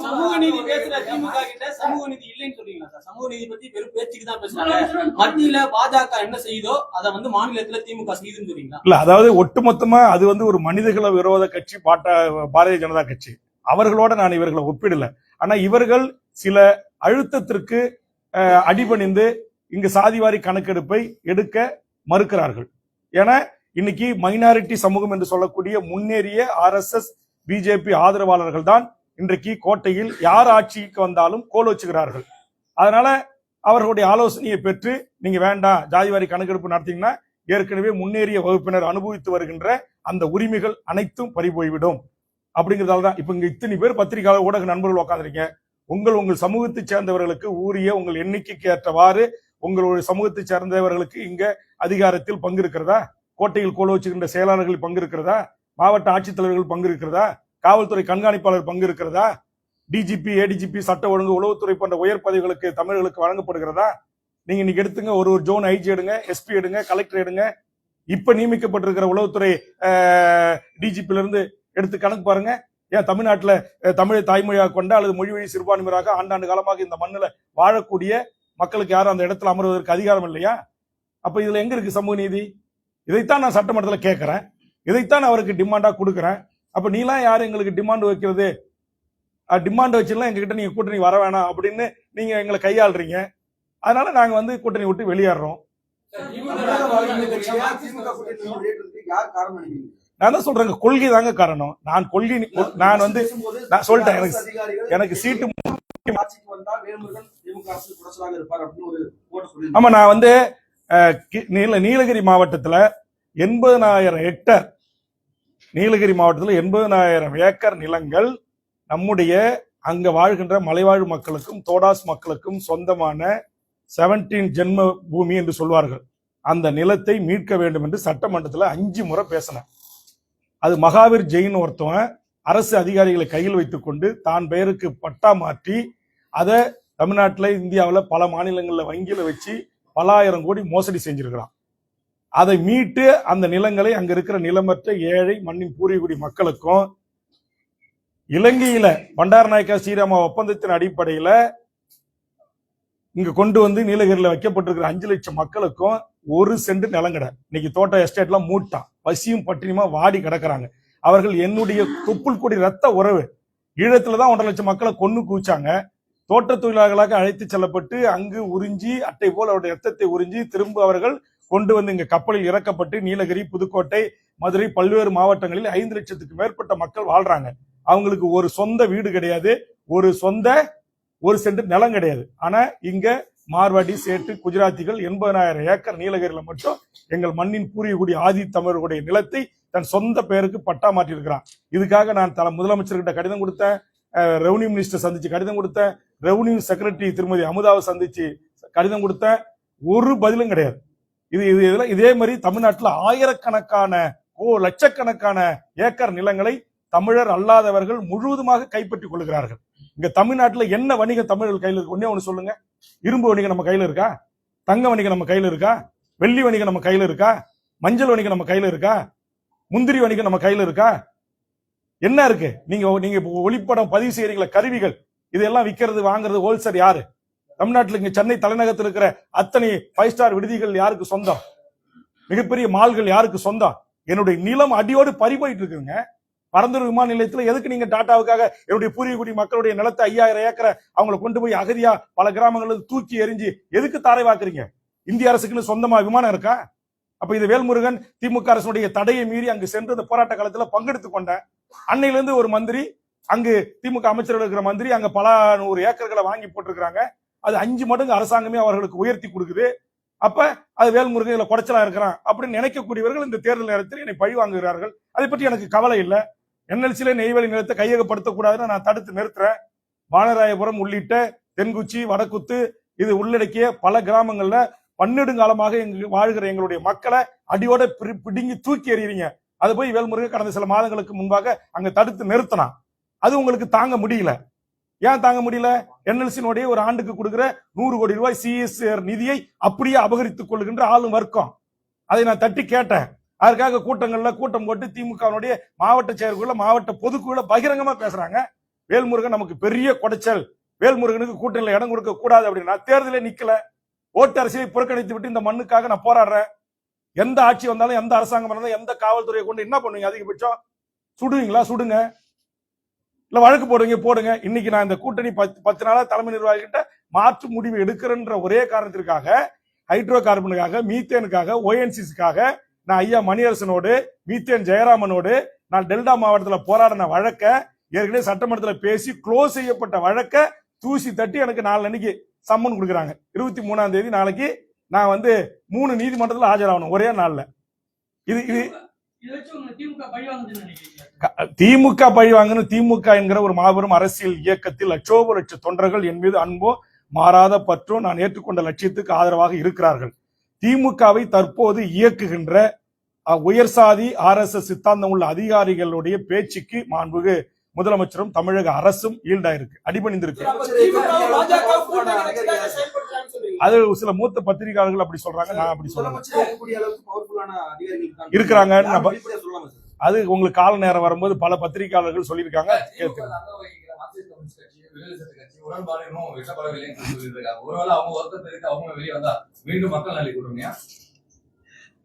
சமூக நீதி பேசுற திமுக கிட்ட சமூக நீதி இல்லைன்னு சொல்றீங்களா சார்? சமூக நீதி பத்தி வெறும் பேச்சுக்கு தான் பேசுறாங்க. மத்தியில பாஜக என்ன செய்யுதோ அதை வந்து மாநிலத்துல திமுக செய்யுதுன்னு சொல்றீங்களா? இல்ல, அதாவது ஒட்டுமொத்தமா அது வந்து ஒரு மனிதகுல விரோத கட்சி பாரதிய ஜனதா கட்சி. அவர்களோட நான் இவர்களை ஒப்பிடல. ஆனா இவர்கள் சில அழுத்தத்திற்கு அடிபணிந்து இங்கு சாதிவாரி கணக்கெடுப்பை எடுக்க மறுக்கிறார்கள். ஏன்னா இன்னைக்கு மைனாரிட்டி சமூகம் என்று சொல்லக்கூடிய முன்னேறிய RSS BJP ஆதரவாளர்கள் தான் இன்றைக்கு கோட்டையில் யார் ஆட்சிக்கு வந்தாலும் கோல் வச்சுக்கிறார்கள். அதனால அவர்களுடைய ஆலோசனையை பெற்று நீங்க வேண்டாம், ஜாதிவாரி கணக்கெடுப்பு நடத்தீங்கன்னா ஏற்கனவே முன்னேறிய வகுப்பினர் அனுபவித்து வருகின்ற அந்த உரிமைகள் அனைத்தும் பறிபோய்விடும் அப்படிங்கிறதால தான் இப்ப இங்க இத்தனை பேர் பத்திரிகையாளர் ஊடக நண்பர்கள் உட்காந்துருக்கீங்க. உங்கள் சமூகத்தை சேர்ந்தவர்களுக்கு ஊரிய உங்கள் எண்ணிக்கைக்கு ஏற்றவாறு உங்களுடைய சமூகத்தை சேர்ந்தவர்களுக்கு இங்க அதிகாரத்தில் பங்கு இருக்கிறதா? கோட்டையில் கோல வச்சுக்கின்ற செயலாளர்கள் பங்கு இருக்கிறதா? மாவட்ட ஆட்சித்தலைவர்கள் பங்கு இருக்கிறதா? காவல்துறை கண்காணிப்பாளர் பங்கு இருக்கிறதா? DGP ADGP சட்ட ஒழுங்கு உளவுத்துறை போன்ற உயர் பதவிகளுக்கு தமிழர்களுக்கு வழங்கப்படுகிறதா? நீங்க இன்னைக்கு எடுத்துங்க, ஒரு ஜோன் IG எடுங்க, SP எடுங்க, கலெக்டர் எடுங்க. இப்ப நியமிக்கப்பட்டிருக்கிற உளவுத்துறை DGP இருந்து எடுத்து கணக்கு பாருங்க. ஏன் தமிழ்நாட்டுல தமிழை தாய்மொழியாக கொண்ட அல்லது மொழி வழி சிறுபான்மையராக ஆண்டாண்டு காலமாக இந்த மண்ணில் வாழக்கூடிய மக்களுக்கு யாரும் அந்த இடத்துல அமர்வதற்கு அதிகாரம் இல்லையா? அப்ப இதுல எங்க இருக்கு சமூக நீதி? இதைத்தான் நான் சட்டமன்றத்தில் கேட்கிறேன், இதைத்தான் அவருக்கு டிமாண்டா கொடுக்குறேன். அப்ப நீலாம் யாரு எங்களுக்கு டிமாண்ட் வைக்கிறது? டிமாண்ட் வச்சுலாம் எங்ககிட்ட நீங்க கூட்டணி வர வேணாம் அப்படின்னு நீங்க எங்களை கையாளுறீங்க. அதனால நாங்க வந்து கூட்டணி விட்டு வெளியேறோம். நான் தான் சொல்றேன், கொள்கை தாங்க காரணம். நான் வந்து நான் சொல்லிட்டேன், எனக்கு சீட்டு. ஆமா, நான் வந்து நீலகிரி மாவட்டத்துல 80,000 ஹெக்டர், நீலகிரி மாவட்டத்தில் 80,000 ஏக்கர் நிலங்கள் நம்முடைய அங்க வாழ்கின்ற மலைவாழ் மக்களுக்கும் தோடாஸ் மக்களுக்கும் சொந்தமான 17 ஜென்ம பூமி என்று சொல்வார்கள். அந்த நிலத்தை மீட்க வேண்டும் என்று சட்டமன்றத்தில் 5 முறை பேசினேன். அது மகாவீர் ஜெயின் ஒருத்தவன் அரசு அதிகாரிகளை கையில் வைத்துக் கொண்டு தான் பெயருக்கு பட்டா மாற்றி அதை தமிழ்நாட்டில் இந்தியாவில் பல மாநிலங்களில் வங்கியில வச்சு பல ஆயிரம் கோடி மோசடி செஞ்சிருக்கிறான். அதை மீட்டு அந்த நிலங்களை அங்க இருக்கிற நிலமற்ற ஏழை மண்ணின் பூர்வீகுடி மக்களுக்கும் இலங்கையில பண்டாரநாயக்கா ஸ்ரீராமா ஒப்பந்தத்தின் அடிப்படையில இங்க கொண்டு வந்து நீலகிரியில வைக்கப்பட்டிருக்கிற 5 லட்சம் மக்களுக்கும் 1 சென்ட் நிலங்கடை. இன்னைக்கு தோட்ட எஸ்டேட் எல்லாம் மூட்டான், பசியும் பட்டினியுமா வாடி கிடக்குறாங்க. அவர்கள் என்னுடைய தொப்புள் கொடி ரத்த உறவு. ஈழத்துலதான் 1.5 லட்சம் மக்களை கொன்னு கூச்சாங்க. தோட்ட தொழிலாளர்களாக அழைத்து செல்லப்பட்டு அங்கு உறிஞ்சி அட்டை போல் அவருடைய ரத்தத்தை உறிஞ்சி திரும்ப அவர்கள் கொண்டு வந்து இங்க கப்பலில் இறக்கப்பட்டு நீலகிரி, புதுக்கோட்டை, மதுரை பல்வேறு மாவட்டங்களில் 5 லட்சத்துக்கு மேற்பட்ட மக்கள் வாழ்றாங்க. அவங்களுக்கு ஒரு சொந்த வீடு கிடையாது, ஒரு சென்ட் நிலம் கிடையாது. ஆனா இங்க மார்வாடி, சேட்டு, குஜராத்திகள் 80,000 ஏக்கர் நீலகிரியில மட்டும் எங்கள் மண்ணின் பூர்வீகுடி ஆதி தமிழர்களுடைய நிலத்தை தன் சொந்த பெயருக்கு பட்டா மாற்றி இருக்கிறான். இதுக்காக நான் முதலமைச்சர்கிட்ட கடிதம் கொடுத்தேன், ரெவன்யூ மினிஸ்டர் சந்திச்சு கடிதம் கொடுத்தேன், ரெவன்யூ செக்ரட்டரி திருமதி அமுதாவை சந்திச்சு கடிதம் கொடுத்தேன். ஒரு பதிலும் கிடையாது. இதே மாதிரி தமிழ்நாட்டில் ஆயிரக்கணக்கான லட்சக்கணக்கான ஏக்கர் நிலங்களை தமிழர் அல்லாதவர்கள் முழுவதுமாக கைப்பற்றிக் கொள்கிறார்கள். இங்க தமிழ்நாட்டில் என்ன வணிகம் தமிழர்கள் கையில் இருக்கு? ஒன்னே ஒண்ணு சொல்லுங்க. இரும்பு வணிகம் நம்ம கையில இருக்கா? தங்க வணிகம் நம்ம கையில இருக்கா? வெள்ளி வணிகம் நம்ம கையில இருக்கா? மஞ்சள் வணிகம் நம்ம கையில இருக்கா? முந்திரி வணிகம் நம்ம கையில இருக்கா? என்ன இருக்கு? நீங்க ஒளிப்படம் பதிவு செய்யறீங்களா? கருவிகள் இதெல்லாம் விற்கிறது வாங்குறது ஹோல்சேல் யாரு? தமிழ்நாட்டில் இங்க சென்னை தலைநகரத்தில் இருக்கிற அத்தனை 5 ஸ்டார் விடுதிகள் யாருக்கு சொந்தம்? மிகப்பெரிய மால்கள் யாருக்கு சொந்தம்? என்னுடைய நிலம் அடியோடு பறி போயிட்டு இருக்குங்க. பரந்தூர் விமான நிலையத்தில் எதுக்கு நீங்க டாட்டாவுக்காக என்னுடைய பூர்வீகுடி மக்களுடைய நிலத்தை 5000 ஏக்கரை அவங்களை கொண்டு போய் அகதியா பல கிராமங்களுக்கு தூக்கி எறிஞ்சு எதுக்கு தாரை வாக்குறீங்க? இந்திய அரசுக்குன்னு சொந்தமா விமானம் இருக்கா? அப்ப இது வேல்முருகன் திமுக அரசுடைய தடையை மீறி அங்கு சென்று அந்த போராட்ட காலத்துல பங்கெடுத்துக் கொண்ட அன்னையில இருந்து ஒரு மந்திரி, அங்கு திமுக அமைச்சர்கள் இருக்கிற மந்திரி அங்க பல 100 ஏக்கர்களை வாங்கி போட்டிருக்கிறாங்க. அது 5 மடங்கு அரசாங்கமே அவர்களுக்கு உயர்த்தி கொடுக்குது. அப்ப அது வேல்முருகன் இதுல குடைச்சலா இருக்கிறான் அப்படின்னு நினைக்கக்கூடியவர்கள் இந்த தேர்தல் நேரத்தில் என்னை பழி வாங்குகிறார்கள். அதை பற்றி எனக்கு கவலை இல்லை. என்எல்சியில நெய்வேலி நிலத்தை கையகப்படுத்தக்கூடாதுன்னு நான் தடுத்து நிறுத்துறேன். வானராயபுரம் உள்ளிட்ட தென்குச்சி, வடக்குத்து இது உள்ளடக்கிய பல கிராமங்கள்ல பன்னெடுங்காலமாக வாழ்கிற எங்களுடைய மக்களை அடியோட பிடுங்கி தூக்கி எறியறீங்க. அது போய் வேல்முருகன் கடந்த சில மாதங்களுக்கு முன்பாக அங்க தடுத்து நிறுத்தினான். அது உங்களுக்கு தாங்க முடியல. ஏன் தாங்க முடியல? என்எல்சியினுடைய ஒரு ஆண்டுக்கு கொடுக்கிற 100 கோடி ரூபாய் சிஎஸ்ஆர் நிதியை அப்படியே அபகரித்துக் கொள்ளுகின்ற ஆளும் வர்க்கம். அதை நான் தட்டி கேட்டேன். அதற்காக கூட்டங்கள்ல கூட்டம் போட்டு திமுகவுடைய மாவட்ட செயற்குள்ள மாவட்ட பொதுக்குழுல பகிரங்கமா பேசுறாங்க. வேல்முருகன் நமக்கு பெரிய குடைச்சல், வேல்முருகனுக்கு கூட்டணியில இடம் கொடுக்க கூடாது அப்படின்னா தேர்தலே நிக்கல, ஓட்டு அரசியலை புறக்கணித்து விட்டு இந்த மண்ணுக்காக நான் போராடுறேன். எந்த ஆட்சி வந்தாலும் எந்த அரசாங்கம் வந்தாலும் எந்த காவல்துறையை கொண்டு என்ன பண்ணுவீங்க? அதிகபட்சம் சுடுவீங்களா? சுடுங்க, இல்ல வழக்கு போடுங்க, போடுங்க. இன்னைக்கு நான் இந்த கூட்டணி 10 நாளா தலைமை நிர்வாகிகிட்ட மாற்று முடிவு எடுக்கிறன்ற ஒரே காரணத்திற்காக, ஹைட்ரோ கார்பனுக்காக, மீத்தேனுக்காக, ONGCக்காக நான் ஐயா மணியரசனோடு, மீத்தேன் ஜெயராமனோடு நான் டெல்டா மாவட்டத்தில் போராடின வழக்க ஏற்கனவே சட்டமன்றத்தில் பேசி க்ளோஸ் செய்யப்பட்ட வழக்க தூசி தட்டி எனக்கு 4 அன்னைக்கு சம்மன் கொடுக்குறாங்க. 23ஆம் தேதி நாளைக்கு நான் 3 நீதிமன்றத்தில் ஆஜராகணும் ஒரே நாள்ல. இது திமுக பழி வாங்கணும். திமுக என்கிற ஒரு மாபெரும் அரசியல் இயக்கத்தில் லட்ச தொண்டர்கள் என் மீது அன்போ மாறாத பற்றோ நான் ஏற்றுக்கொண்ட லட்சியத்துக்கு ஆதரவாக இருக்கிறார்கள். திமுகவை தற்போது இயக்குகின்ற உயர் சாதி RSS சித்தாந்தம் உள்ள அதிகாரிகளுடைய பேச்சுக்கு மாண்புகு முதலமைச்சரும் தமிழக அரசும் ஈல்டாயிருக்கு, அடிபணிந்திருக்கு. அது சில மூத்த பத்திரிகையாளர்கள் அப்படி சொல்றாங்க, நான் அப்படி சொல்றேன். இருக்கிறாங்க. அது உங்களுக்கு கால நேரம் வரும்போது பல பத்திரிகையாளர்கள் சொல்லியிருக்காங்க.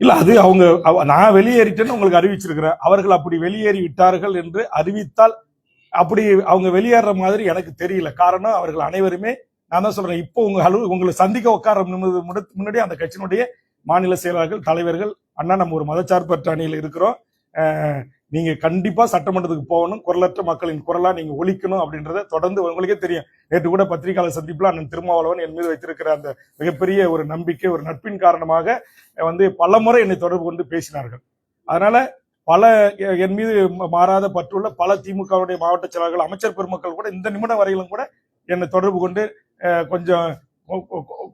இல்ல, அது அவங்க நான் வெளியேறிட்டேன்னு உங்களுக்கு அறிவிச்சிருக்கிறேன். அவர்கள் அப்படி வெளியேறி விட்டார்கள் என்று அறிவித்தால் அப்படி அவங்க வெளியேற மாதிரி எனக்கு தெரியல. காரணம், அவர்கள் அனைவருமே, நான் தான் சொல்றேன், இப்போ உங்களை சந்திக்க உட்கார முன்னாடி அந்த கட்சியினுடைய மாநில செயலாளர்கள், தலைவர்கள், அண்ணா நம்ம ஒரு மதச்சார்பற்ற அணியில் இருக்கிறோம், நீங்க கண்டிப்பா சட்டமன்றத்துக்கு போகணும், குரலற்ற மக்களின் குரலா நீங்க ஒலிக்கணும் அப்படின்றத தொடர்ந்து உங்களுக்கே தெரியும். நேற்று கூட பத்திரிகையாளர் சந்திப்புல அண்ணன் திருமாவளவன் என் மீது வைத்திருக்கிற அந்த மிகப்பெரிய ஒரு நம்பிக்கை, ஒரு நட்பின் காரணமாக பல முறை என்னை தொடர்பு கொண்டு பேசினார்கள். அதனால பல என் மீது மாறாத பற்றுள்ள பல திமுகவுடைய மாவட்ட செயலாளர்கள், அமைச்சர் பெருமக்கள் கூட இந்த நிமிடம் வரையிலும் கூட என்னை தொடர்பு கொண்டு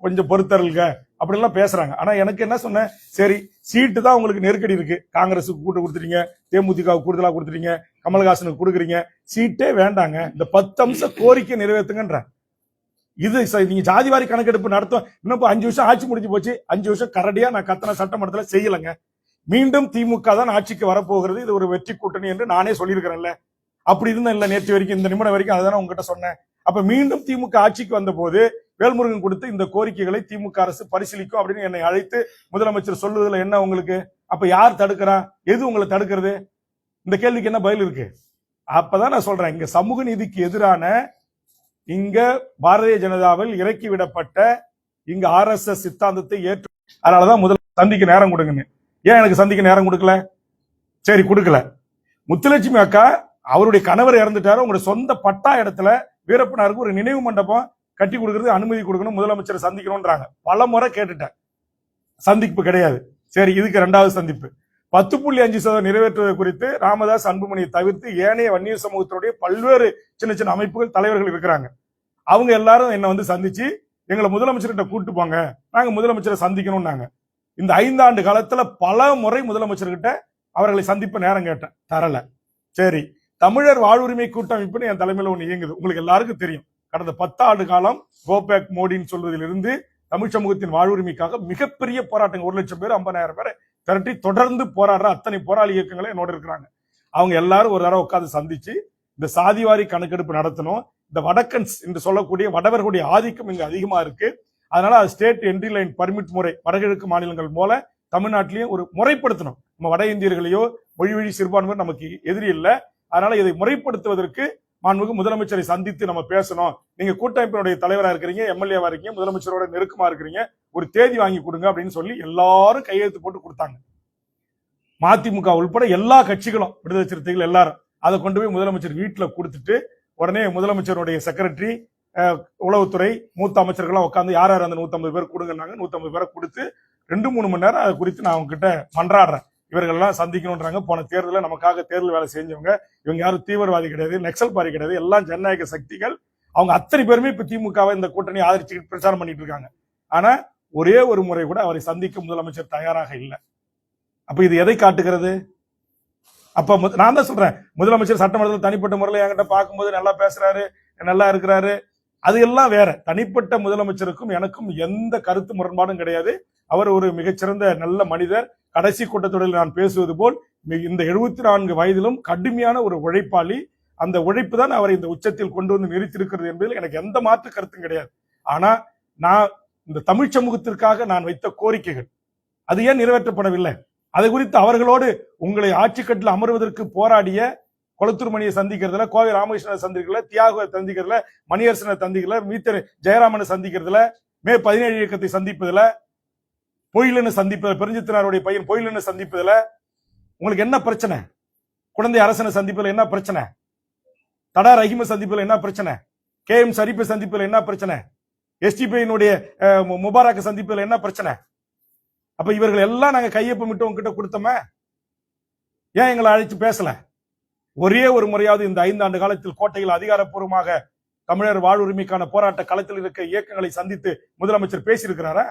கொஞ்சம் பொறுத்தருள்க அப்படிலாம் பேசுறாங்க. ஆனா எனக்கு என்ன சொன்னேன், சரி சீட்டு தான் உங்களுக்கு நெருக்கடி இருக்கு, காங்கிரஸுக்கு கூட்டு கொடுத்துட்டீங்க, தேமுதிகவுக்கு கூடுதலா கொடுத்துட்டீங்க, கமல்ஹாசனுக்கு கொடுக்குறீங்க, சீட்டே வேண்டாங்க, இந்த 10 அம்ச கோரிக்கை நிறைவேற்றுங்கன்ற. இது நீங்க ஜாதிவாரி கணக்கெடுப்பு நடத்தும், இன்னும் 5 வருஷம் ஆட்சி முடிஞ்சு போச்சு, 5 வருஷம் கரடியா நான் கத்தனை சட்டமன்றத்தில் செய்யலைங்க. மீண்டும் திமுக தான் ஆட்சிக்கு வரப்போகிறது, இது ஒரு வெற்றி கூட்டணி என்று நானே சொல்லியிருக்கிறேன்ல. அப்படி இருந்தா இல்ல, நேற்று வரைக்கும் இந்த நிமிடம் வரைக்கும் அதுதானே உங்ககிட்ட சொன்னேன். அப்ப மீண்டும் திமுக ஆட்சிக்கு வந்த போது வேல்முருகன் கொடுத்து இந்த கோரிக்கைகளை திமுக அரசு பரிசீலிக்கும் அப்படின்னு என்னை அழைத்து முதலமைச்சர் சொல்லுவதில் என்ன உங்களுக்கு? அப்ப யார் தடுக்கிறா? எது உங்களை தடுக்கிறது? இந்த கேள்விக்கு என்ன பதில் இருக்கு? அப்பதான் நான் சொல்றேன், இங்க சமூக நீதிக்கு எதிரான, இங்க பாரதிய ஜனதாவில் இறக்கி விடப்பட்ட இங்க RSS சித்தாந்தத்தை ஏற்று, அதனாலதான் முதல்ல சந்திக்க நேரம் கொடுங்கன்னு. ஏன் எனக்கு சந்திக்க நேரம் கொடுக்கல? சரி கொடுக்கல. முத்துலட்சுமி அக்கா அவருடைய கணவர் இறந்துட்டாரு, உங்களுடைய சொந்த பட்டா இடத்துல வீரப்பனாருக்கு ஒரு நினைவு மண்டபம் கட்டி கொடுக்கறது அனுமதி கொடுக்கணும், முதலமைச்சரை சந்திக்கணும்ன்றாங்க. பல முறை கேட்டுட்டேன், சந்திப்பு கிடையாது. சரி, இதுக்கு 2வது சந்திப்பு 10.5% நிறைவேற்றுவது குறித்து ராமதாஸ், அன்புமணியை தவிர்த்து ஏனைய வன்னியர் சமூகத்தினுடைய பல்வேறு சின்ன சின்ன அமைப்புகள், தலைவர்கள் இருக்கிறாங்க. அவங்க எல்லாரும் என்ன சந்திச்சு எங்களை முதலமைச்சர்கிட்ட கூட்டு போங்க, நாங்க முதலமைச்சரை சந்திக்கணும்னாங்க. இந்த 5 ஆண்டு காலத்துல பல முறை முதலமைச்சர்கிட்ட அவர்களை சந்திப்ப நேரம் கேட்டேன், தரல. சரி, தமிழர் வாழ்வுரிமை கூட்டமைப்புன்னு என் தலைமையில ஒண்ணு இயங்குது, உங்களுக்கு எல்லாருக்கும் தெரியும். கடந்த 10 ஆண்டு காலம் கோபேக் மோடின்னு சொல்வதிலிருந்து தமிழ் சமூகத்தின் வாழ்வுரிமைக்காக மிகப்பெரிய போராட்டங்கள், 1 லட்சம் பேர் 50,000 பேரை திரட்டி தொடர்ந்து போராடுற அத்தனை போராளி இயக்கங்களும் என்னோட இருக்கிறாங்க. அவங்க எல்லாரும் ஒரு தடவை உட்காந்து சந்திச்சு இந்த சாதிவாரி கணக்கெடுப்பு நடத்தணும், இந்த வடக்கன்ஸ் என்று சொல்லக்கூடிய வடவர்களுடைய ஆதிக்கம் இங்க அதிகமா இருக்கு, அதனால ஸ்டேட் என்ட்ரி லைன் பர்மிட் முறை வடகிழக்கு மாநிலங்கள் போல தமிழ்நாட்டிலையும் ஒரு முறைப்படுத்தணும். நம்ம வட இந்தியர்களையோ மொழி வழி சிறுபான்மையோ நமக்கு எதிரி இல்லை, அதனால இதை முறைப்படுத்துவதற்கு மாண்புமிகு முதலமைச்சரை சந்தித்து நம்ம பேசணும். நீங்க கூட்டமைப்பினுடைய தலைவரா இருக்கிறீங்க, MLA-வா இருக்கீங்க, முதலமைச்சரோட நெருக்கமா இருக்கிறீங்க, ஒரு தேதி வாங்கி கொடுங்க அப்படின்னு சொல்லி எல்லாரும் கையெழுத்து போட்டு கொடுத்தாங்க. மதிமுக உள்பட எல்லா கட்சிகளும், விடுதலை சிறுத்தைகள் எல்லாரும் அதை கொண்டு போய் முதலமைச்சர் வீட்டுல கொடுத்துட்டு உடனே முதலமைச்சருடைய செக்ரட்டரி, உளவுத்துறை, மூத்த அமைச்சர்கள்லாம் உட்காந்து யார் யார் அந்த 150 பேர் கொடுங்கன்னாங்க. 150 பேரை கொடுத்து 2-3 மணி நேரம் அதை குறித்து நான் அவங்க கிட்ட மன்றாடுறேன். இவர்கள்லாம் சந்திக்கணும்ன்றாங்க. போன தேர்தலில் நமக்காக தேர்தல் வேலை செஞ்சவங்க, இவங்க யாரும் தீவிரவாதி கிடையாது, நக்சல் பாரி கிடையாது, எல்லாம் ஜனநாயக சக்திகள். அவங்க அத்தனை பேருமே இப்ப திமுகவை இந்த கூட்டணி ஆதரிச்சு பிரச்சாரம் பண்ணிட்டு இருக்காங்க. ஆனா ஒரே ஒரு முறை கூட அவரை சந்திக்க முதலமைச்சர் தயாராக இல்லை. அப்ப இது எதை காட்டுகிறது? அப்ப நான் தான் சொல்றேன், முதலமைச்சர் சட்டமன்றத்தில் தனிப்பட்ட முறையில் என்கிட்ட பார்க்கும்போது நல்லா பேசுறாரு, நல்லா இருக்கிறாரு, அது எல்லாம் வேற. தனிப்பட்ட முதலமைச்சருக்கும் எனக்கும் எந்த கருத்து முரண்பாடும் கிடையாது. அவர் ஒரு மிகச்சிறந்த நல்ல மனிதர். கடைசி கூட்டத்தொடரில் நான் பேசுவது போல் இந்த 74 வயதிலும் கடுமையான ஒரு உழைப்பாளி. அந்த உழைப்பு தான் அவரை இந்த உச்சத்தில் கொண்டு வந்து நிறுத்தியிருக்கிறது என்பதில் எனக்கு எந்த மாற்று கருத்தும் கிடையாது. ஆனா நான் இந்த தமிழ் சமூகத்திற்காக நான் வைத்த கோரிக்கைகள் அது ஏன் நிறைவேற்றப்படவில்லை? அதை குறித்து அவர்களோடு உங்களை ஆட்சிக்கட்டில் அமர்வதற்கு போராடிய கொளத்தூர் மணியை சந்திக்கிறதுல, கோவை ராமகிருஷ்ணனை சந்திக்கிறதுல, தியாகுவை சந்திக்கிறதுல, மணியரசனை சந்திக்கிறதுல, மீத்தர் ஜெயராமனை சந்திக்கிறதுல, மே 17 இயக்கத்தை சந்திப்பதுல, பொயிலன்னு சந்திப்பதில், பெருஞ்சித்தினாருடைய பையன் பொயிலன்னு சந்திப்பதுல உங்களுக்கு என்ன பிரச்சனை? குழந்தை அரசனை சந்திப்பதில் என்ன பிரச்சனை? தடா ரஹீமை சந்திப்பதில் என்ன பிரச்சனை? KM ஷரீஃபை சந்திப்பதில் என்ன பிரச்சனை? SDPயினுடைய முபாரக்கை சந்திப்பதில் என்ன பிரச்சனை? அப்ப இவர்கள் எல்லாம் நாங்க கையொப்பமிட்டு உங்ககிட்ட கொடுத்தோமே, ஏன் எங்களை அழைச்சு பேசல? ஒரே ஒரு முறையாவது இந்த 5 ஆண்டு காலத்தில் கோட்டையில் அதிகாரப்பூர்வமாக தமிழர் வாழ்வுரிமைக்கான போராட்ட களத்தில் இருக்க இயக்கங்களை சந்தித்து முதலமைச்சர் பேசியிருக்கிறாரா?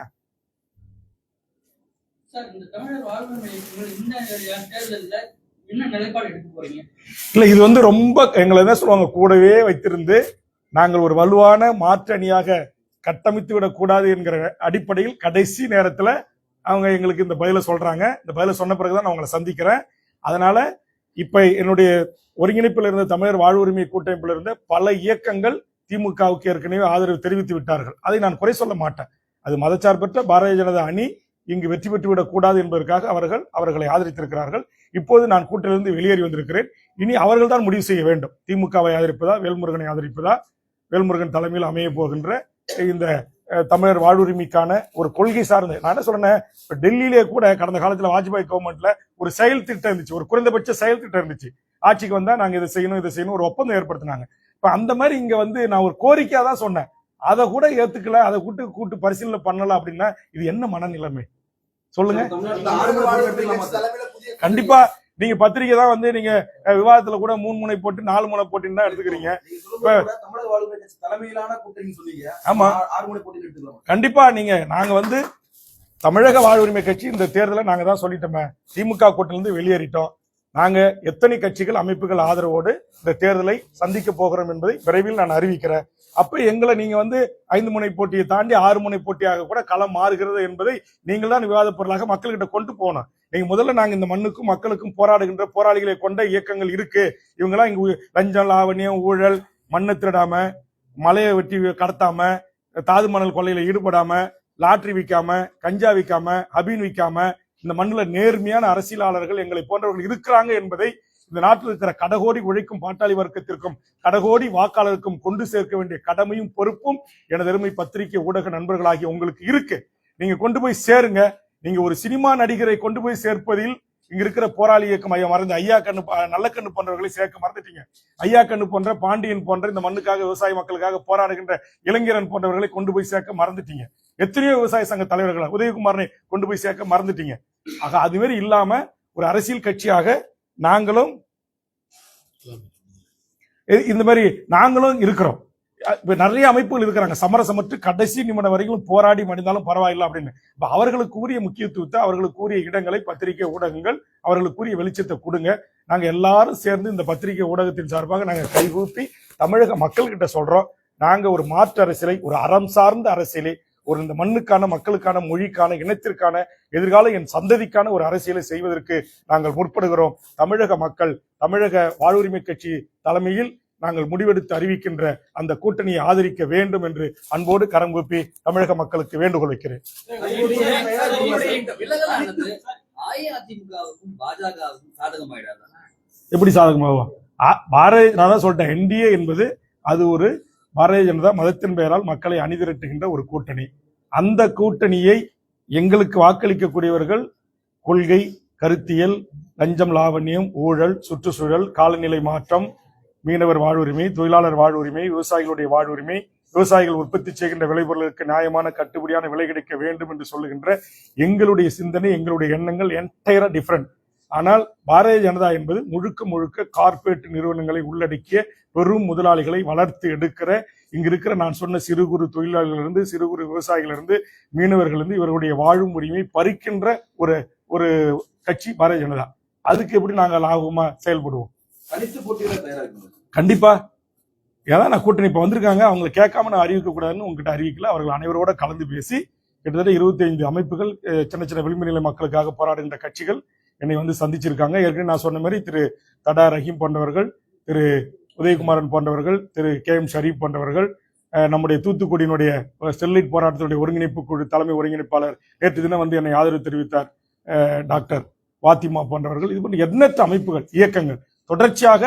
இல்ல, இது ரொம்ப எங்களை என்ன சொல்லுவாங்க, கூடவே வைத்திருந்து நாங்கள் ஒரு வலுவான மாற்று அணியாக கட்டமைத்து விடக் கூடாது என்கிற அடிப்படையில் கடைசி நேரத்துல அவங்க எங்களுக்கு இந்த பதில சொல்றாங்க. இந்த பதில சொன்ன பிறகுதான் நான் உங்களை சந்திக்கிறேன். அதனால இப்ப என்னுடைய ஒருங்கிணைப்பில் இருந்த தமிழர் வாழ்வுரிமை கூட்டமைப்பில் இருந்த பல இயக்கங்கள் திமுகவுக்கு ஏற்கனவே ஆதரவு தெரிவித்து விட்டார்கள். அதை நான் குறை சொல்ல மாட்டேன். அது மதச்சார்பற்ற பாரதிய ஜனதா அணி இங்கு வெற்றி பெற்றுவிடக் கூடாது என்பதற்காக அவர்களை ஆதரித்திருக்கிறார்கள். இப்போது நான் கூட்டிலிருந்து வெளியேறி வந்திருக்கிறேன். இனி அவர்கள் தான் முடிவு செய்ய வேண்டும். திமுகவை ஆதரிப்பதா, வேல்முருகனை ஆதரிப்பதா, வேல்முருகன் தலைமையில் அமைய போகின்ற இந்த தமிழர் வாழ்வுரிமைக்கான ஒரு கொள்கை சார்ந்து. நான் என்ன சொல்றேன், இப்ப டெல்லியிலே கூட கடந்த காலத்துல வாஜ்பாய் கவர்மெண்ட்ல ஒரு செயல் திட்டம் இருந்துச்சு, ஒரு குறைந்தபட்ச செயல் திட்டம் இருந்துச்சு. ஆட்சிக்கு வந்தா நாங்க இதை செய்யணும் ஒரு ஒப்பந்தம் ஏற்படுத்தினாங்க. இப்ப அந்த மாதிரி இங்க நான் ஒரு கோரிக்கையா தான் சொன்னேன். அதை கூட ஏத்துக்கல, அதை கூட்டு பரிசீலனை பண்ணல அப்படின்னா இது என்ன மனநிலைமை சொல்லுங்க? கண்டிப்பா நீங்க பத்திரிகை தான் நீங்க விவாதத்துல கூட 3 முனை போட்டு 4 முனை போட்டின்னு தான் எடுத்துக்கிறீங்க. ஆமா, கண்டிப்பா நாங்க தமிழக வாழ்வுரிமை கட்சி இந்த தேர்தலை நாங்க தான் சொல்லிட்டோமே, திமுக கூட்டிலிருந்து வெளியேறிட்டோம். நாங்க எத்தனை கட்சிகள் அமைப்புகள் ஆதரவோடு இந்த தேர்தலை சந்திக்க போகிறோம் என்பதை விரைவில் நான் அறிவிக்கிறேன். அப்ப எங்களை நீங்க 5 முனை போட்டியை தாண்டி 6 முனை போட்டியாக கூட களம் மாறுகிறது என்பதை நீங்கள் தான் விவாத பொருளாக மக்கள்கிட்ட கொண்டு போகணும். நீங்க முதல்ல நாங்க இந்த மண்ணுக்கும் மக்களுக்கும் போராடுகின்ற போராளிகளை கொண்ட இயக்கங்கள் இருக்கு. இவங்கெல்லாம் இங்க லஞ்சம், லாவணியம், ஊழல், மண்ணை திருடாம, மலையை வெட்டி கடத்தாம, தாது மணல் கொள்ளையில ஈடுபடாம, லாட்டரி விற்காம, கஞ்சா விற்காம, ஹபீன் விற்காம இந்த மண்ணுல நேர்மையான அரசியலாளர்கள் எங்களை போன்றவர்கள் இருக்கிறாங்க என்பதை இந்த நாட்டில் இருக்கிற கடகோடி உழைக்கும் பாட்டாளி வர்க்கத்திற்கும் கடகோடி வாக்காளருக்கும் கொண்டு சேர்க்க வேண்டிய கடமையும் பொறுப்பும் எனது அருமை பத்திரிகை ஊடக நண்பர்களாகிய உங்களுக்கு இருக்கு. நீங்க கொண்டு போய் சேருங்க. நீங்க ஒரு சினிமா நடிகரை கொண்டு போய் சேர்ப்பதில் இங்க இருக்கிற போராளி இயக்கம் மறந்து ஐயா கண்ணு, நல்ல கண்ணு போன்றவர்களை சேர்க்க மறந்துட்டீங்க. ஐயா கண்ணு போன்ற, பாண்டியன் போன்ற இந்த மண்ணுக்காக விவசாய மக்களுக்காக போராடுகின்ற இளைஞரன் போன்றவர்களை கொண்டு போய் சேர்க்க மறந்துட்டீங்க. எத்தனையோ விவசாய சங்க தலைவர்களை, உதயகுமாரனை கொண்டு போய் சேர்க்க மறந்துட்டீங்க. ஆக அது மாதிரி இல்லாம ஒரு அரசியல் கட்சியாக நாங்களும் இந்த மாதிரி நாங்களும் இருக்கிறோம். நிறைய அமைப்புகள் இருக்கிறாங்க, சமரசமற்று கடைசி நிமிடம் வரைக்கும் போராடி மடிந்தாலும் பரவாயில்லை அப்படின்னு. இப்ப அவர்களுக்கு உரிய முக்கியத்துவத்தை, அவர்களுக்கு உரிய இடங்களை பத்திரிகை ஊடகங்கள் அவர்களுக்கு உரிய வெளிச்சத்தை கொடுங்க. நாங்க எல்லாரும் சேர்ந்து இந்த பத்திரிகை ஊடகத்தின் சார்பாக நாங்க கைகூப்பி தமிழக மக்கள் கிட்ட சொல்றோம், நாங்க ஒரு மாற்று அரசியலை, ஒரு அறம் சார்ந்த அரசியலை, ஒரு இந்த மண்ணுக்கான, மக்களுக்கான, மொழிக்கான, இனத்திற்கான, எதிர்கால என் சந்ததிக்கான ஒரு அரசியலை செய்வதற்கு நாங்கள் முற்படுகிறோம். தமிழக மக்கள், தமிழக வாழ்வுரிமை கட்சி தலைமையில் நாங்கள் முடிவெடுத்து அறிவிக்கின்ற அந்த கூட்டணியை ஆதரிக்க வேண்டும் என்று அன்போடு கரம் கூப்பி தமிழக மக்களுக்கு வேண்டுகோள் வைக்கிறேன். எப்படி சாதகமாகும்? நான் தான் சொல்லிட்டேன், NDA என்பது அது ஒரு பாரதிய ஜனதா மதத்தின் பெயரால் மக்களை அணிதிரட்டுகின்ற ஒரு கூட்டணி. அந்த கூட்டணியை எங்களுக்கு வாக்களிக்கக்கூடியவர்கள் கொள்கை, கருத்தியல், லஞ்சம், லாவண்யம், ஊழல், சுற்றுச்சூழல், காலநிலை மாற்றம், மீனவர் வாழ்வுரிமை, தொழிலாளர் வாழ்வுரிமை, விவசாயிகளுடைய வாழ்வுரிமை, விவசாயிகள் உற்பத்தி செய்கின்ற விளைபொருளுக்கு நியாயமான கட்டுப்படியான விலை கிடைக்க வேண்டும் என்று சொல்லுகின்ற எங்களுடைய சிந்தனை, எங்களுடைய எண்ணங்கள் என்டையரா டிஃபரெண்ட். ஆனால் பாரதிய ஜனதா என்பது முழுக்க முழுக்க கார்ப்பரேட் நிறுவனங்களை உள்ளடக்கிய பெரும் முதலாளிகளை வளர்த்து எடுக்கிற, இங்க இருக்கிற நான் சொன்ன சிறு குறு தொழிலாளர்களிலிருந்து, சிறு குறு விவசாயிகளிலிருந்து, மீனவர்களிலிருந்து இவர்களுடைய வாழும் உரிமை பறிக்கின்ற ஒரு கட்சி பாரதிய ஜனதா. அதுக்கு எப்படி நாங்கள் லாபமா செயல்படுவோம்? கண்டிப்பா. ஏன்னா நான் கூட்டணி இப்ப வந்திருக்காங்க, அவங்களை கேட்காம நான் அறிவிக்க கூடாதுன்னு உங்ககிட்ட அறிவிக்கல. அவர்கள் அனைவரோட கலந்து பேசி கிட்டத்தட்ட 25 அமைப்புகள், சின்ன சின்ன விளிம்பு நிலை மக்களுக்காக போராடுகின்ற கட்சிகள் என்னை வந்து சந்திச்சிருக்காங்க. ஏற்கனவே நான் சொன்ன மாதிரி திரு தடா ரஹீம் போன்றவர்கள், திரு உதயகுமாரன் போன்றவர்கள், திரு KM ஷரீப் போன்றவர்கள், நம்முடைய தூத்துக்குடியினுடைய ஸ்டெர்லைட் போராட்டத்தினுடைய ஒருங்கிணைப்பு குழு தலைமை ஒருங்கிணைப்பாளர் நேற்று தினம் வந்து என்னை ஆதரவு தெரிவித்தார் டாக்டர் வாத்திமா போன்றவர்கள். இது போன்ற எண்ணற்ற அமைப்புகள், இயக்கங்கள் தொடர்ச்சியாக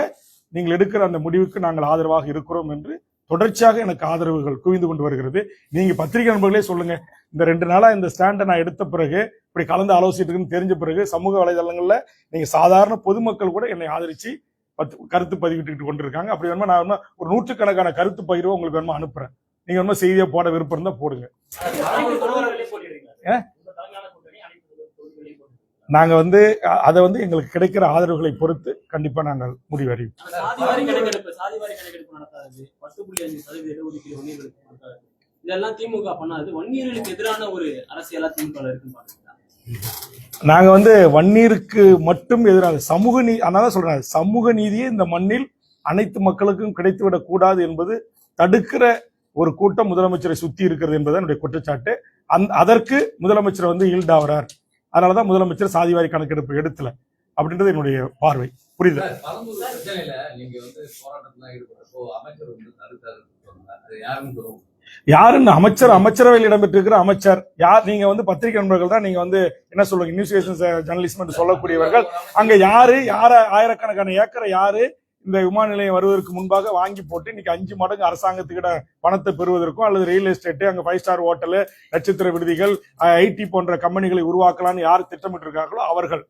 நீங்கள் எடுக்கிற அந்த முடிவுக்கு நாங்கள் ஆதரவாக இருக்கிறோம் என்று தொடர்ச்சியாக எனக்கு ஆதரவுகள் குவிந்து கொண்டு வருகிறது. நீங்க பத்திரிகை நண்பர்களே சொல்லுங்க, இந்த 2 நாளா இந்த ஸ்டாண்டை நான் எடுத்த பிறகு, இப்படி கலந்து ஆலோசிட்டு தெரிஞ்ச பிறகு சமூக வலைதளங்கள்ல நீங்க சாதாரண பொதுமக்கள் கூட என்னை ஆதரிச்சு கருத்து பதிவிட்டு கொண்டிருக்காங்க. அப்படி வேணுமா நான் ஒரு 100கணக்கான கருத்து பகிர்வை உங்களுக்கு வேணுமா அனுப்புறேன். நீங்க வேணுமா செய்தியா போட விருப்பம் இருந்தா போடுங்க. நாங்க வந்து அதை வந்து எங்களுக்கு கிடைக்கிற ஆதரவுகளை பொறுத்து கண்டிப்பா நாங்கள் முடிவறிவோம். இதெல்லாம் திமுக பண்ணாது. வன்னியர்களுக்கு எதிரான ஒரு அரசியலா திமுக இருக்கு. நாங்க வந்து வன்னியருக்கு மட்டும் எதிராக சமூக நீதி, அதான் சொல்றேன், சமூக நீதியே இந்த மண்ணில் அனைத்து மக்களுக்கும் கிடைத்துவிடக் கூடாது என்பது தடுக்கிற ஒரு கூட்டம் முதலமைச்சரை சுத்தி இருக்கிறது என்பது என்னுடைய குற்றச்சாட்டு. அதற்கு முதலமைச்சர் வந்து ஈல்டாகிறார். அதனாலதான் முதலமைச்சர் சாதிவாரி கணக்கெடுப்பு எடுத்துல அப்படின்றது என்னுடைய பார்வை. புரியுது? யாருன்னு அமைச்சரவையில் இடம்பெற்றிருக்கிற அமைச்சர் யார்? நீங்க வந்து பத்திரிகை நண்பர்கள் தான், நீங்க வந்து என்ன சொல்லுங்க, இன்வெஸ்டிகேஷன் ஜெர்னலிஸ்ட் என்று சொல்லக்கூடியவர்கள். அங்க யாரு ஆயிரக்கணக்கான ஏக்கரை யாரு இந்த விமான நிலையம் வருவதற்கு முன்பாக வாங்கி போட்டு இன்னைக்கு 5 மடங்கு அரசாங்கத்துக்கிட்ட பணத்தை பெறுவதற்கும், அல்லது ரியல் எஸ்டேட், அங்க 5 ஸ்டார் ஹோட்டலு, நட்சத்திர விடுதிகள், IT போன்ற கம்பெனிகளை உருவாக்கலாம்னு யார் திட்டமிட்டு இருக்காங்களோ அவர்கள்.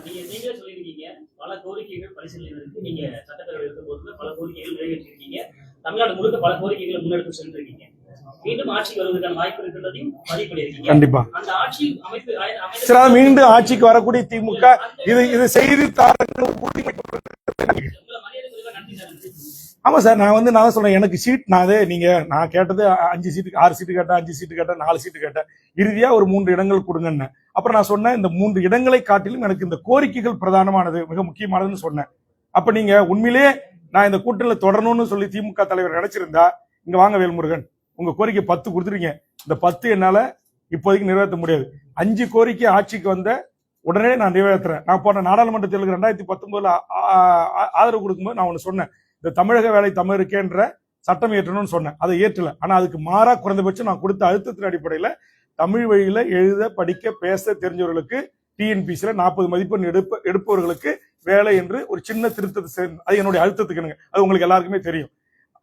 நீங்களே சொல்லியிருக்கீங்க, பல கோரிக்கைகள் பரிசீலனை இருக்கு. நீங்க சட்டப்பேரவை இருக்கும்போது பல கோரிக்கைகள் நிறைவேற்றிருக்கீங்க. தமிழ்நாடு முழுக்க பல கோரிக்கைகளை முன்னெடுத்து சென்றிருக்கீங்க. மீண்டும் ஆட்சிக்கு வருவதற்கான வாய்ப்பு இருக்கிறதையும் பதிவு பண்ணியிருக்கீங்க. கண்டிப்பா அந்த ஆட்சி அமைப்பு மீண்டும் ஆட்சிக்கு வரக்கூடிய திமுக இது செய்தித்தாளர்கள். ஆமா சார், நான் சொல்றேன், எனக்கு சீட் நான் கேட்டது 5 சீட்டுக்கு 6 சீட்டு கேட்டேன், 5 சீட்டு கேட்டேன், 4 சீட்டு கேட்டேன். இறுதியா ஒரு 3 இடங்கள் கொடுங்கன்னு. அப்புறம் நான் சொன்னேன், இந்த 3 இடங்களை காட்டிலும் எனக்கு இந்த கோரிக்கைகள் பிரதானமானது, மிக முக்கியமானதுன்னு சொன்னேன். அப்ப நீங்க உண்மையிலேயே நான் இந்த கூட்டணியில தொடரணும்னு சொல்லி திமுக தலைவர் நினைச்சிருந்தா, இங்க வாங்க வேல்முருகன், உங்க கோரிக்கை 10 கொடுத்துருக்கீங்க. இந்த 10 என்னால இப்போதைக்கு நிறைவேற்ற முடியாது. 5 கோரிக்கை ஆட்சிக்கு வந்த உடனே நான் நிறைவேற்றுறேன். நான் போன நாடாளுமன்ற தேர்தலுக்கு 2019 ஆதரவு கொடுக்கும்போது நான் ஒண்ணு சொன்னேன், இந்த தமிழக வேலை தமிழருக்கேன்ற சட்டம் ஏற்றணும்னு சொன்னேன். அதை ஏற்றல. ஆனா அதுக்கு மாறா குறைந்தபட்சம் நான் கொடுத்த அழுத்தத்தின் அடிப்படையில தமிழ் வழியில எழுத, படிக்க, பேச தெரிஞ்சவர்களுக்கு TNPSல 40 மதிப்பெண் எடுப்பவர்களுக்கு வேலை என்று ஒரு சின்ன திருத்தத்தை, அது என்னுடைய அழுத்தத்துக்கு, அது உங்களுக்கு எல்லாருக்குமே தெரியும்.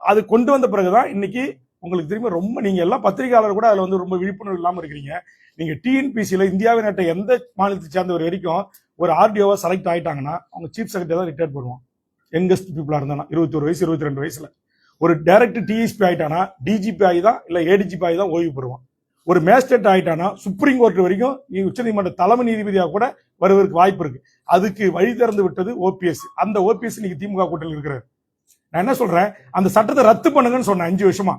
அது கொண்டு வந்த பிறகுதான் இன்னைக்கு உங்களுக்கு தெரியுமா, ரொம்ப நீங்க எல்லாம் பத்திரிகையாளர் கூட அதுல வந்து ரொம்ப விழிப்புணர்வு இல்லாம இருக்கிறீங்க. நீங்க TNPSல இந்தியாவின் நாட்டை எந்த மாநிலத்தை சேர்ந்தவர் வரைக்கும் ஒரு RDOவா செலக்ட் ஆயிட்டாங்கன்னா அவங்க சீஃப் செக்ரட்டரி தான் ரிட்டையர் பண்ணுவோம். யங்கஸ்ட் பீப்புளா இருந்தானா 21 வயசு 22 வயசுல ஒரு டைரக்ட் TSP ஆயிட்டானா DGP ஆகிதான் இல்ல ADGP ஆகிதான் ஓய்வு பெறுவான். ஒரு மேஜிஸ்ட்ரேட் ஆயிட்டானா சுப்ரீம் கோர்ட் வரைக்கும் உச்சநீதிமன்ற தலைமை நீதிபதியாக கூட வருவதற்கு வாய்ப்பு இருக்கு. அதுக்கு வழி திறந்து விட்டது OPS. அந்த OPS இன்னைக்கு திமுக கூட்டணியில் இருக்கிறார். நான் என்ன சொல்றேன், அந்த சட்டத்தை ரத்து பண்ணுங்கன்னு சொன்னேன் 5 வருஷமா.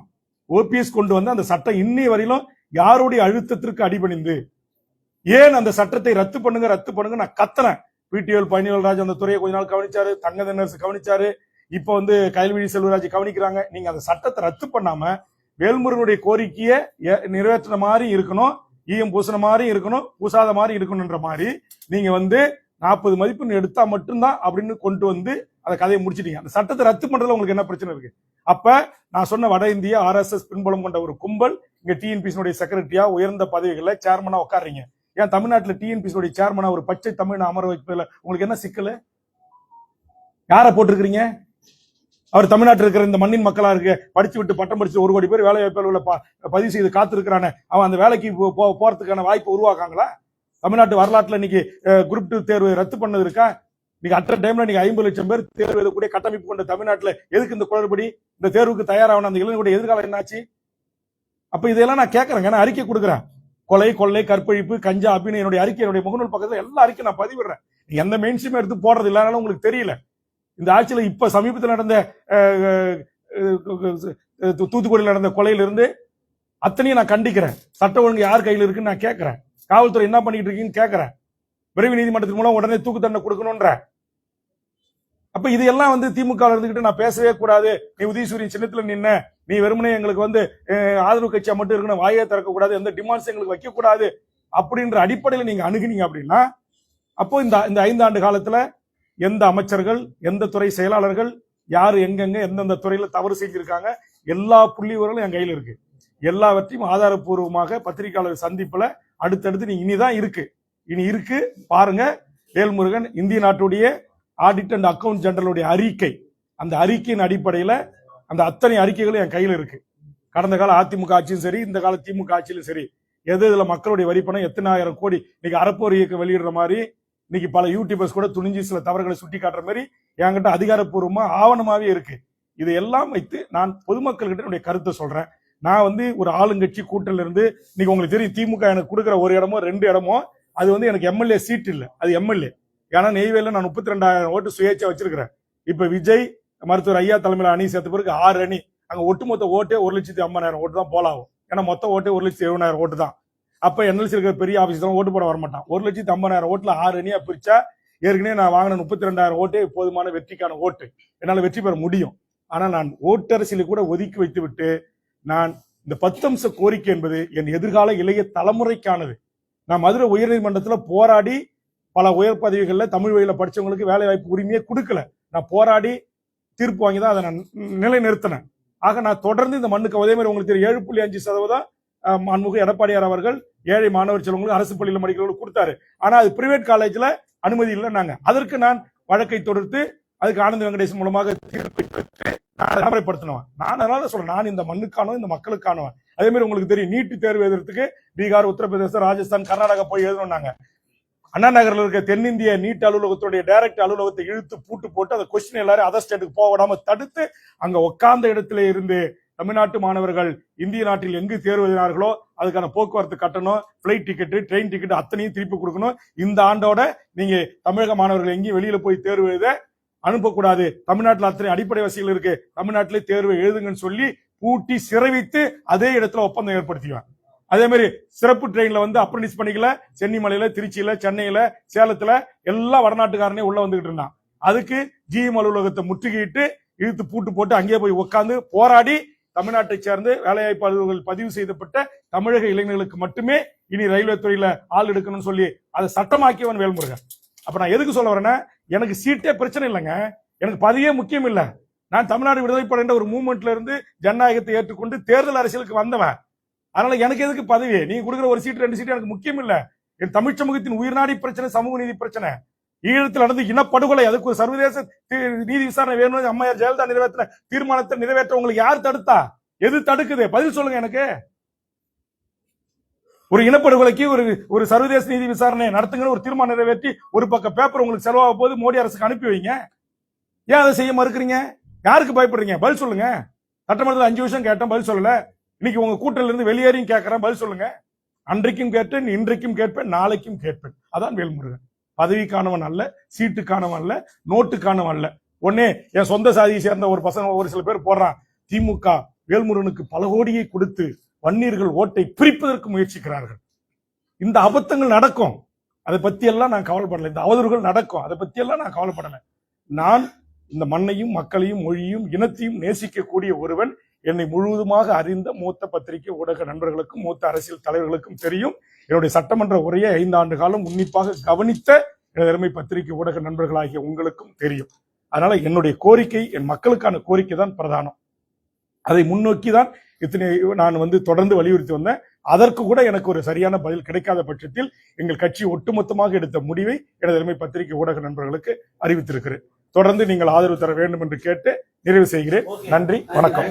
OPS கொண்டு வந்து அந்த சட்டம் இன்னை வரையிலும் யாருடைய அழுத்தத்திற்கு அடிபணிந்து, ஏன் அந்த சட்டத்தை ரத்து பண்ணுங்க நான் கத்துறேன். PTL பழனிவேல்ராஜ் அந்த துறையை கொஞ்ச நாள் கவனிச்சாரு, தங்கதனரசு கவனிச்சாரு, இப்ப வந்து கயல்விழி செல்வராஜ் கவனிக்கிறாங்க. நீங்க அந்த சட்டத்தை ரத்து பண்ணாம வேல்முருகனுடைய கோரிக்கையை நிறைவேற்ற மாதிரி இருக்கணும், ஈயம் பூசின மாதிரி இருக்கணும், பூசாத மாதிரி இருக்கணும்ன்ற மாதிரி நீங்க வந்து 40 மதிப்பெண் எடுத்தா மட்டும்தான் அப்படின்னு கொண்டு வந்து அந்த கதையை முடிச்சிட்டீங்க. அந்த சட்டத்தை ரத்து பண்றதுல உங்களுக்கு என்ன பிரச்சனை இருக்கு? அப்ப நான் சொன்ன வட இந்திய RSS பின்புலம் கொண்ட ஒரு கும்பல் இங்க TNPSனுடைய செக்ரட்டரியா உயர்ந்த பதவிகள்ல சேர்மனா உட்காடுறீங்க. ஏன் தமிழ்நாட்டுல TNPSனுடைய சேர்மனா ஒரு பச்சை தமிழ் அமர வைப்பதில் உங்களுக்கு என்ன சிக்கல்? யார போட்டிருக்கிறீங்க? அவர் தமிழ்நாட்டில் இருக்கிற இந்த மண்ணின் மக்களா இருக்கு, படிச்சு விட்டு பட்டம் படிச்சு 1 கோடி பேர் வேலை வாய்ப்புகளை பதிவு செய்து காத்திருக்கிறானே, அவன் அந்த வேலைக்கு போறதுக்கான வாய்ப்பு உருவாக்காங்களா? தமிழ்நாட்டு வரலாற்றுல இன்னைக்கு குரூப் 2 தேர்வு ரத்து பண்ணது இருக்கா? நீங்க அட்ட டைம்ல நீங்க 50 லட்சம் பேர் தேர்வு எழுதக்கூடிய கட்டமைப்பு கொண்ட தமிழ்நாட்டுல எதுக்கு இந்த குளறுபடி? இந்த தேர்வுக்கு தயாரான அந்த இளைஞர்களுடைய எதிர்காலம் என்னாச்சு? அப்ப இதெல்லாம் நான் கேட்கறேங்க, நான் அறிக்கை கொடுக்குறேன். கொலை, கொள்ளை, கற்பழிப்பு, கஞ்சா, அபிநயம், என்னுடைய அறிக்கை, என்னுடைய முகநூல் பக்கத்துல எல்லா அறிக்கை நான் பதிவிடுறேன். எந்த மெயின் ஸ்ட்ரீம் எடுத்து போடுறது இல்லைனாலும் உங்களுக்கு தெரியல. இந்த ஆட்சியில இப்ப சமீபத்தில் நடந்த தூத்துக்குடியில் நடந்த கொலையிலிருந்து அத்தனையும் நான் கண்டிக்கிறேன். சட்ட ஒழுங்கு யார் கையில் இருக்குன்னு நான் கேட்கிறேன். காவல்துறை என்ன பண்ணிட்டு இருக்கீங்கன்னு கேட்கிறேன். விரைவு நீதிமன்றத்தின் மூலம் உடனே தூக்கு தண்டனை கொடுக்கணும்ன்ற. அப்ப இதையெல்லாம் திமுக இருந்துகிட்டு நான் பேசவே கூடாது, நீ உதயசூரியன் சின்னத்துல நின்ன, நீ வெறுமனே எங்களுக்கு ஆதரவு கட்சியா மட்டும் இருக்கணும், வாயே திறக்க கூடாது, எந்த டிமாண்ட்ஸ் எங்களுக்கு வைக்க கூடாது அப்படின்ற அடிப்படையில் நீங்க அணுகுனீங்க அப்படின்னா, அப்போ இந்த 5 ஆண்டு காலத்துல எந்த அமைச்சர்கள், எந்த துறை செயலாளர்கள், யாரு எங்கெங்க எந்தெந்த துறையில தவறு செஞ்சிருக்காங்க, எல்லா புள்ளி விவரங்களும் என் கையில் இருக்கு. எல்லாவற்றையும் ஆதாரப்பூர்வமாக பத்திரிகையாளர் சந்திப்புல அடுத்தடுத்து நீ இனிதான் இருக்கு பாருங்க. வேல்முருகன் இந்திய நாட்டுடைய ஆடிட் அண்ட் அக்கவுண்ட் ஜெனரலுடைய அறிக்கை, அந்த அறிக்கையின் அடிப்படையில அந்த அத்தனை அறிக்கைகளும் என் கையில் இருக்கு. கடந்த கால அதிமுக ஆட்சியும் சரி, இந்த கால திமுக ஆட்சியிலும் சரி, இதுல மக்களுடைய வரிப்பணம் எத்தனை ஆயிரம் கோடி இன்னைக்கு அறப்போர் இயக்கம் வெளியிடுற மாதிரி, இன்னைக்கு பல யூடியூபர்ஸ் கூட துணிஞ்சு சில தவறுகளை சுட்டி காட்டுற மாதிரி என்கிட்ட அதிகாரப்பூர்வமா ஆவணமாவே இருக்கு. இதையெல்லாம் வைத்து நான் பொதுமக்கள்கிட்ட என்னுடைய கருத்தை சொல்றேன். நான் ஒரு ஆளுங்கட்சி கூட்டல இருந்து, இன்னைக்கு உங்களுக்கு தெரியும், திமுக எனக்கு கொடுக்குற 1 இடமோ 2 இடமோ அது எனக்கு எம்எல்ஏ சீட் இல்ல, அது எம்எல்ஏ. ஏன்னா நெய்வேலியில நான் 32,000 ஓட்டு சுயேட்சை வச்சிருக்கிறேன். இப்ப விஜய் மருத்துவர் ஐயா தலைமையில அணி சேர்த்த பிறகு 6 அணி, அங்க ஒட்டுமொத்த ஓட்டே 1,50,000 ஓட்டு தான் போலாகும். ஏன்னா மொத்த ஓட்டே 1,70,000 ஓட்டு தான். அப்ப என்எல்சி இருக்கிற பெரிய ஆபீஸ் ஓட்டு போட வரமாட்டான். 1,50,000 ஓட்டுல 6 அணியா பிரிச்சா ஏற்கனவே நான் வாங்கின 32,000 ஓட்டே போதுமான வெற்றிக்கான ஓட்டு, என்னால வெற்றி பெற முடியும். ஆனா நான் ஓட்டரசியலை கூட ஒதுக்கி வைத்து விட்டு, நான் இந்த 10 அம்ச கோரிக்கை என்பது என் எதிர்கால இளைய தலைமுறைக்கானது. நான் மதுரை உயர்நீதிமன்றத்துல போராடி பல உயர் பதவிகள்ல தமிழ் வழியில படிச்சவங்களுக்கு வேலை வாய்ப்பு உரிமையே கொடுக்கல. நான் போராடி தீர்ப்பு வாங்கி தான் அதை நான் நிலைநிறுத்தினேன். ஆக நான் தொடர்ந்து இந்த மண்ணுக்கு அதே மாதிரி உங்களுக்கு 7.5% மாண்புமிகு எடப்பாடியார் அவர்கள் ஏழை மாணவர் செல்வங்களுக்கு அரசு பள்ளியில் படிக்கிறவங்களுக்கு கொடுத்தாரு. ஆனா அது பிரைவேட் காலேஜ்ல அனுமதி இல்லைன்னாங்க. அதற்கு நான் வழக்கை தொடுத்து அதுக்கு ஆனந்த வெங்கடேசன் மூலமாக தீர்ப்பை பெற்று நடைமுறைப்படுத்தினவன். நான் அதனால சொல்றேன், நான் இந்த மண்ணுக்கானவன், இந்த மக்களுக்கானவன். அதே மாதிரி உங்களுக்கு தெரியும், நீட்டு தேர்வு எழுதுறதுக்கு பீகார், உத்தரப்பிரதேசம், ராஜஸ்தான், கர்நாடகா போய் எழுதணும்னாங்க. அண்ணா நகர்ல இருக்க தென்னிந்திய நீட் அலுவலகத்துடைய டைரக்ட் அலுவலகத்தை இழுத்து பூட்டு போட்டு அந்த கொஸ்டின் எல்லாரும் அதர் ஸ்டேட்டுக்கு போக விடாம தடுத்து, அங்க உட்கார்ந்த இடத்துல இருந்து தமிழ்நாட்டு மாணவர்கள் இந்திய நாட்டில் எங்கு தேர்வு எழுதினார்களோ அதுக்கான போக்குவரத்து கட்டணம், பிளைட் டிக்கெட், ட்ரெயின் டிக்கெட் அத்தனையும் திருப்பி கொடுக்கணும். இந்த ஆண்டோட நீங்க தமிழக மாணவர்கள் எங்கேயும் வெளியில போய் தேர்வு எழுத அனுப்பக்கூடாது, தமிழ்நாட்டில் அத்தனை அடிப்படை வசதிகள் இருக்கு, தமிழ்நாட்டிலே தேர்வை எழுதுங்கன்னு சொல்லி பூட்டி சிறை வைத்து அதே இடத்துல ஒப்பந்தம் ஏற்படுத்திக்குவேன். அதே மாதிரி சிறப்பு ட்ரெயின்ல அப்ரண்டிஸ் பண்ணிக்கல, சென்னிமலையில, திருச்சியில, சென்னையில, சேலத்துல எல்லா வடநாட்டுக்காரனே உள்ள வந்துகிட்டு இருந்தான். அதுக்கு ஜிஎம் அலுவலகத்தை முற்றுகையிட்டு இழுத்து பூட்டு போட்டு அங்கேயே போய் உட்கார்ந்து போராடி தமிழ்நாட்டை சேர்ந்து வேலைவாய்ப்பு அலுவலர்கள் பதிவு செய்யப்பட்ட தமிழக இளைஞர்களுக்கு மட்டுமே இனி ரயில்வே துறையில ஆள் எடுக்கணும்னு சொல்லி அதை சட்டமாக்கியவன் வேல்முருகன். அப்ப நான் எதுக்கு சொல்ல வரேன்னா, எனக்கு சீட்டே பிரச்சனை இல்லைங்க, எனக்கு பதவியே முக்கியம் இல்ல. நான் தமிழ்நாடு விடுதலை படைன்ற ஒரு மூவ்மெண்ட்ல இருந்து ஜனநாயகத்தை ஏற்றுக்கொண்டு தேர்தல் அரசியலுக்கு வந்தவன். அதனால எனக்கு எதுக்கு பதவி? நீங்க கொடுக்குற 1 சீட் 2 சீட் எனக்கு முக்கியம் இல்ல. என் தமிழ் சமூகத்தின் உயிர்நாடி பிரச்சனை, சமூக நீதி பிரச்சனை. ஈழத்தில் நடந்து இனப்படுகொலை, அதுக்கு ஒரு சர்வதேச நீதி விசாரணை வேணும்னு அம்மையார் ஜெயலலிதா நிறைவேற்றின தீர்மானத்தை நிறைவேற்ற உங்களுக்கு யார் தடுத்தா? எது தடுக்குது? பதில் சொல்லுங்க எனக்கு. ஒரு இனப்படுகொலைக்கு ஒரு சர்வதேச நீதி விசாரணை நடத்துங்க ஒரு தீர்மானம் நிறைவேற்றி ஒரு பக்கம் பேப்பர் உங்களுக்கு செலவாக போது மோடி அரசுக்கு அனுப்பி வைங்க. ஏன் அதை செய்ய மறுக்கிறீங்க? யாருக்கு பயப்படுறீங்க? பதில் சொல்லுங்க. சட்டமன்றத்தில் 5 வருஷம் கேட்டேன், பதில் சொல்லல. இன்னைக்கு உங்க கூட்டணில இருந்து வெளியேறியும் கேட்கறேன், பதில் சொல்லுங்க. அன்றைக்கும் கேட்டேன், இன்றைக்கும் கேட்பேன், நாளைக்கும் கேட்பேன். அதான் வேல்முருகன். பதவிக்கானவன் அல்ல, சீட்டுக்கானவன் அல்ல, நோட்டுக்கானவன் அல்ல. உடனே என் சொந்த சாதியை சேர்ந்த ஒரு சில பேர் போடுறான், திமுக வேல்முருகனுக்கு பல கோடியை கொடுத்து வன்னியர்கள் ஓட்டை பிரிப்பதற்கு முயற்சிக்கிறார்கள். இந்த அபத்தங்கள் நடக்கும், அதை பத்தி எல்லாம் நான் கவலைப்படல. இந்த அவதூறுகள் நடக்கும், அதை பத்தி எல்லாம் நான் கவலைப்படல. நான் இந்த மண்ணையும் மக்களையும் மொழியும் இனத்தையும் நேசிக்கக்கூடிய ஒருவன். என்னை முழுவதுமாக அறிந்த மூத்த பத்திரிகை ஊடக நண்பர்களுக்கும் மூத்த அரசியல் தலைவர்களுக்கும் தெரியும். என்னுடைய சட்டமன்ற உரையை 5 ஆண்டு காலம் உன்னிப்பாக கவனித்த எனது பத்திரிகை ஊடக நண்பர்களாகிய உங்களுக்கும் தெரியும். அதனால என்னுடைய கோரிக்கை என் மக்களுக்கான கோரிக்கை தான் பிரதானம். அதை முன்னோக்கி தான் நான் தொடர்ந்து வலியுறுத்தி வந்தேன். அதற்கு கூட எனக்கு ஒரு சரியான பதில் கிடைக்காத பட்சத்தில் எங்கள் கட்சி ஒட்டுமொத்தமாக எடுத்த முடிவை எனது பத்திரிகை ஊடக நண்பர்களுக்கு அறிவித்திருக்கிறேன். தொடர்ந்து நீங்கள் ஆதரவு தர வேண்டும் என்று கேட்டு நிறைவு செய்கிறேன். நன்றி, வணக்கம்.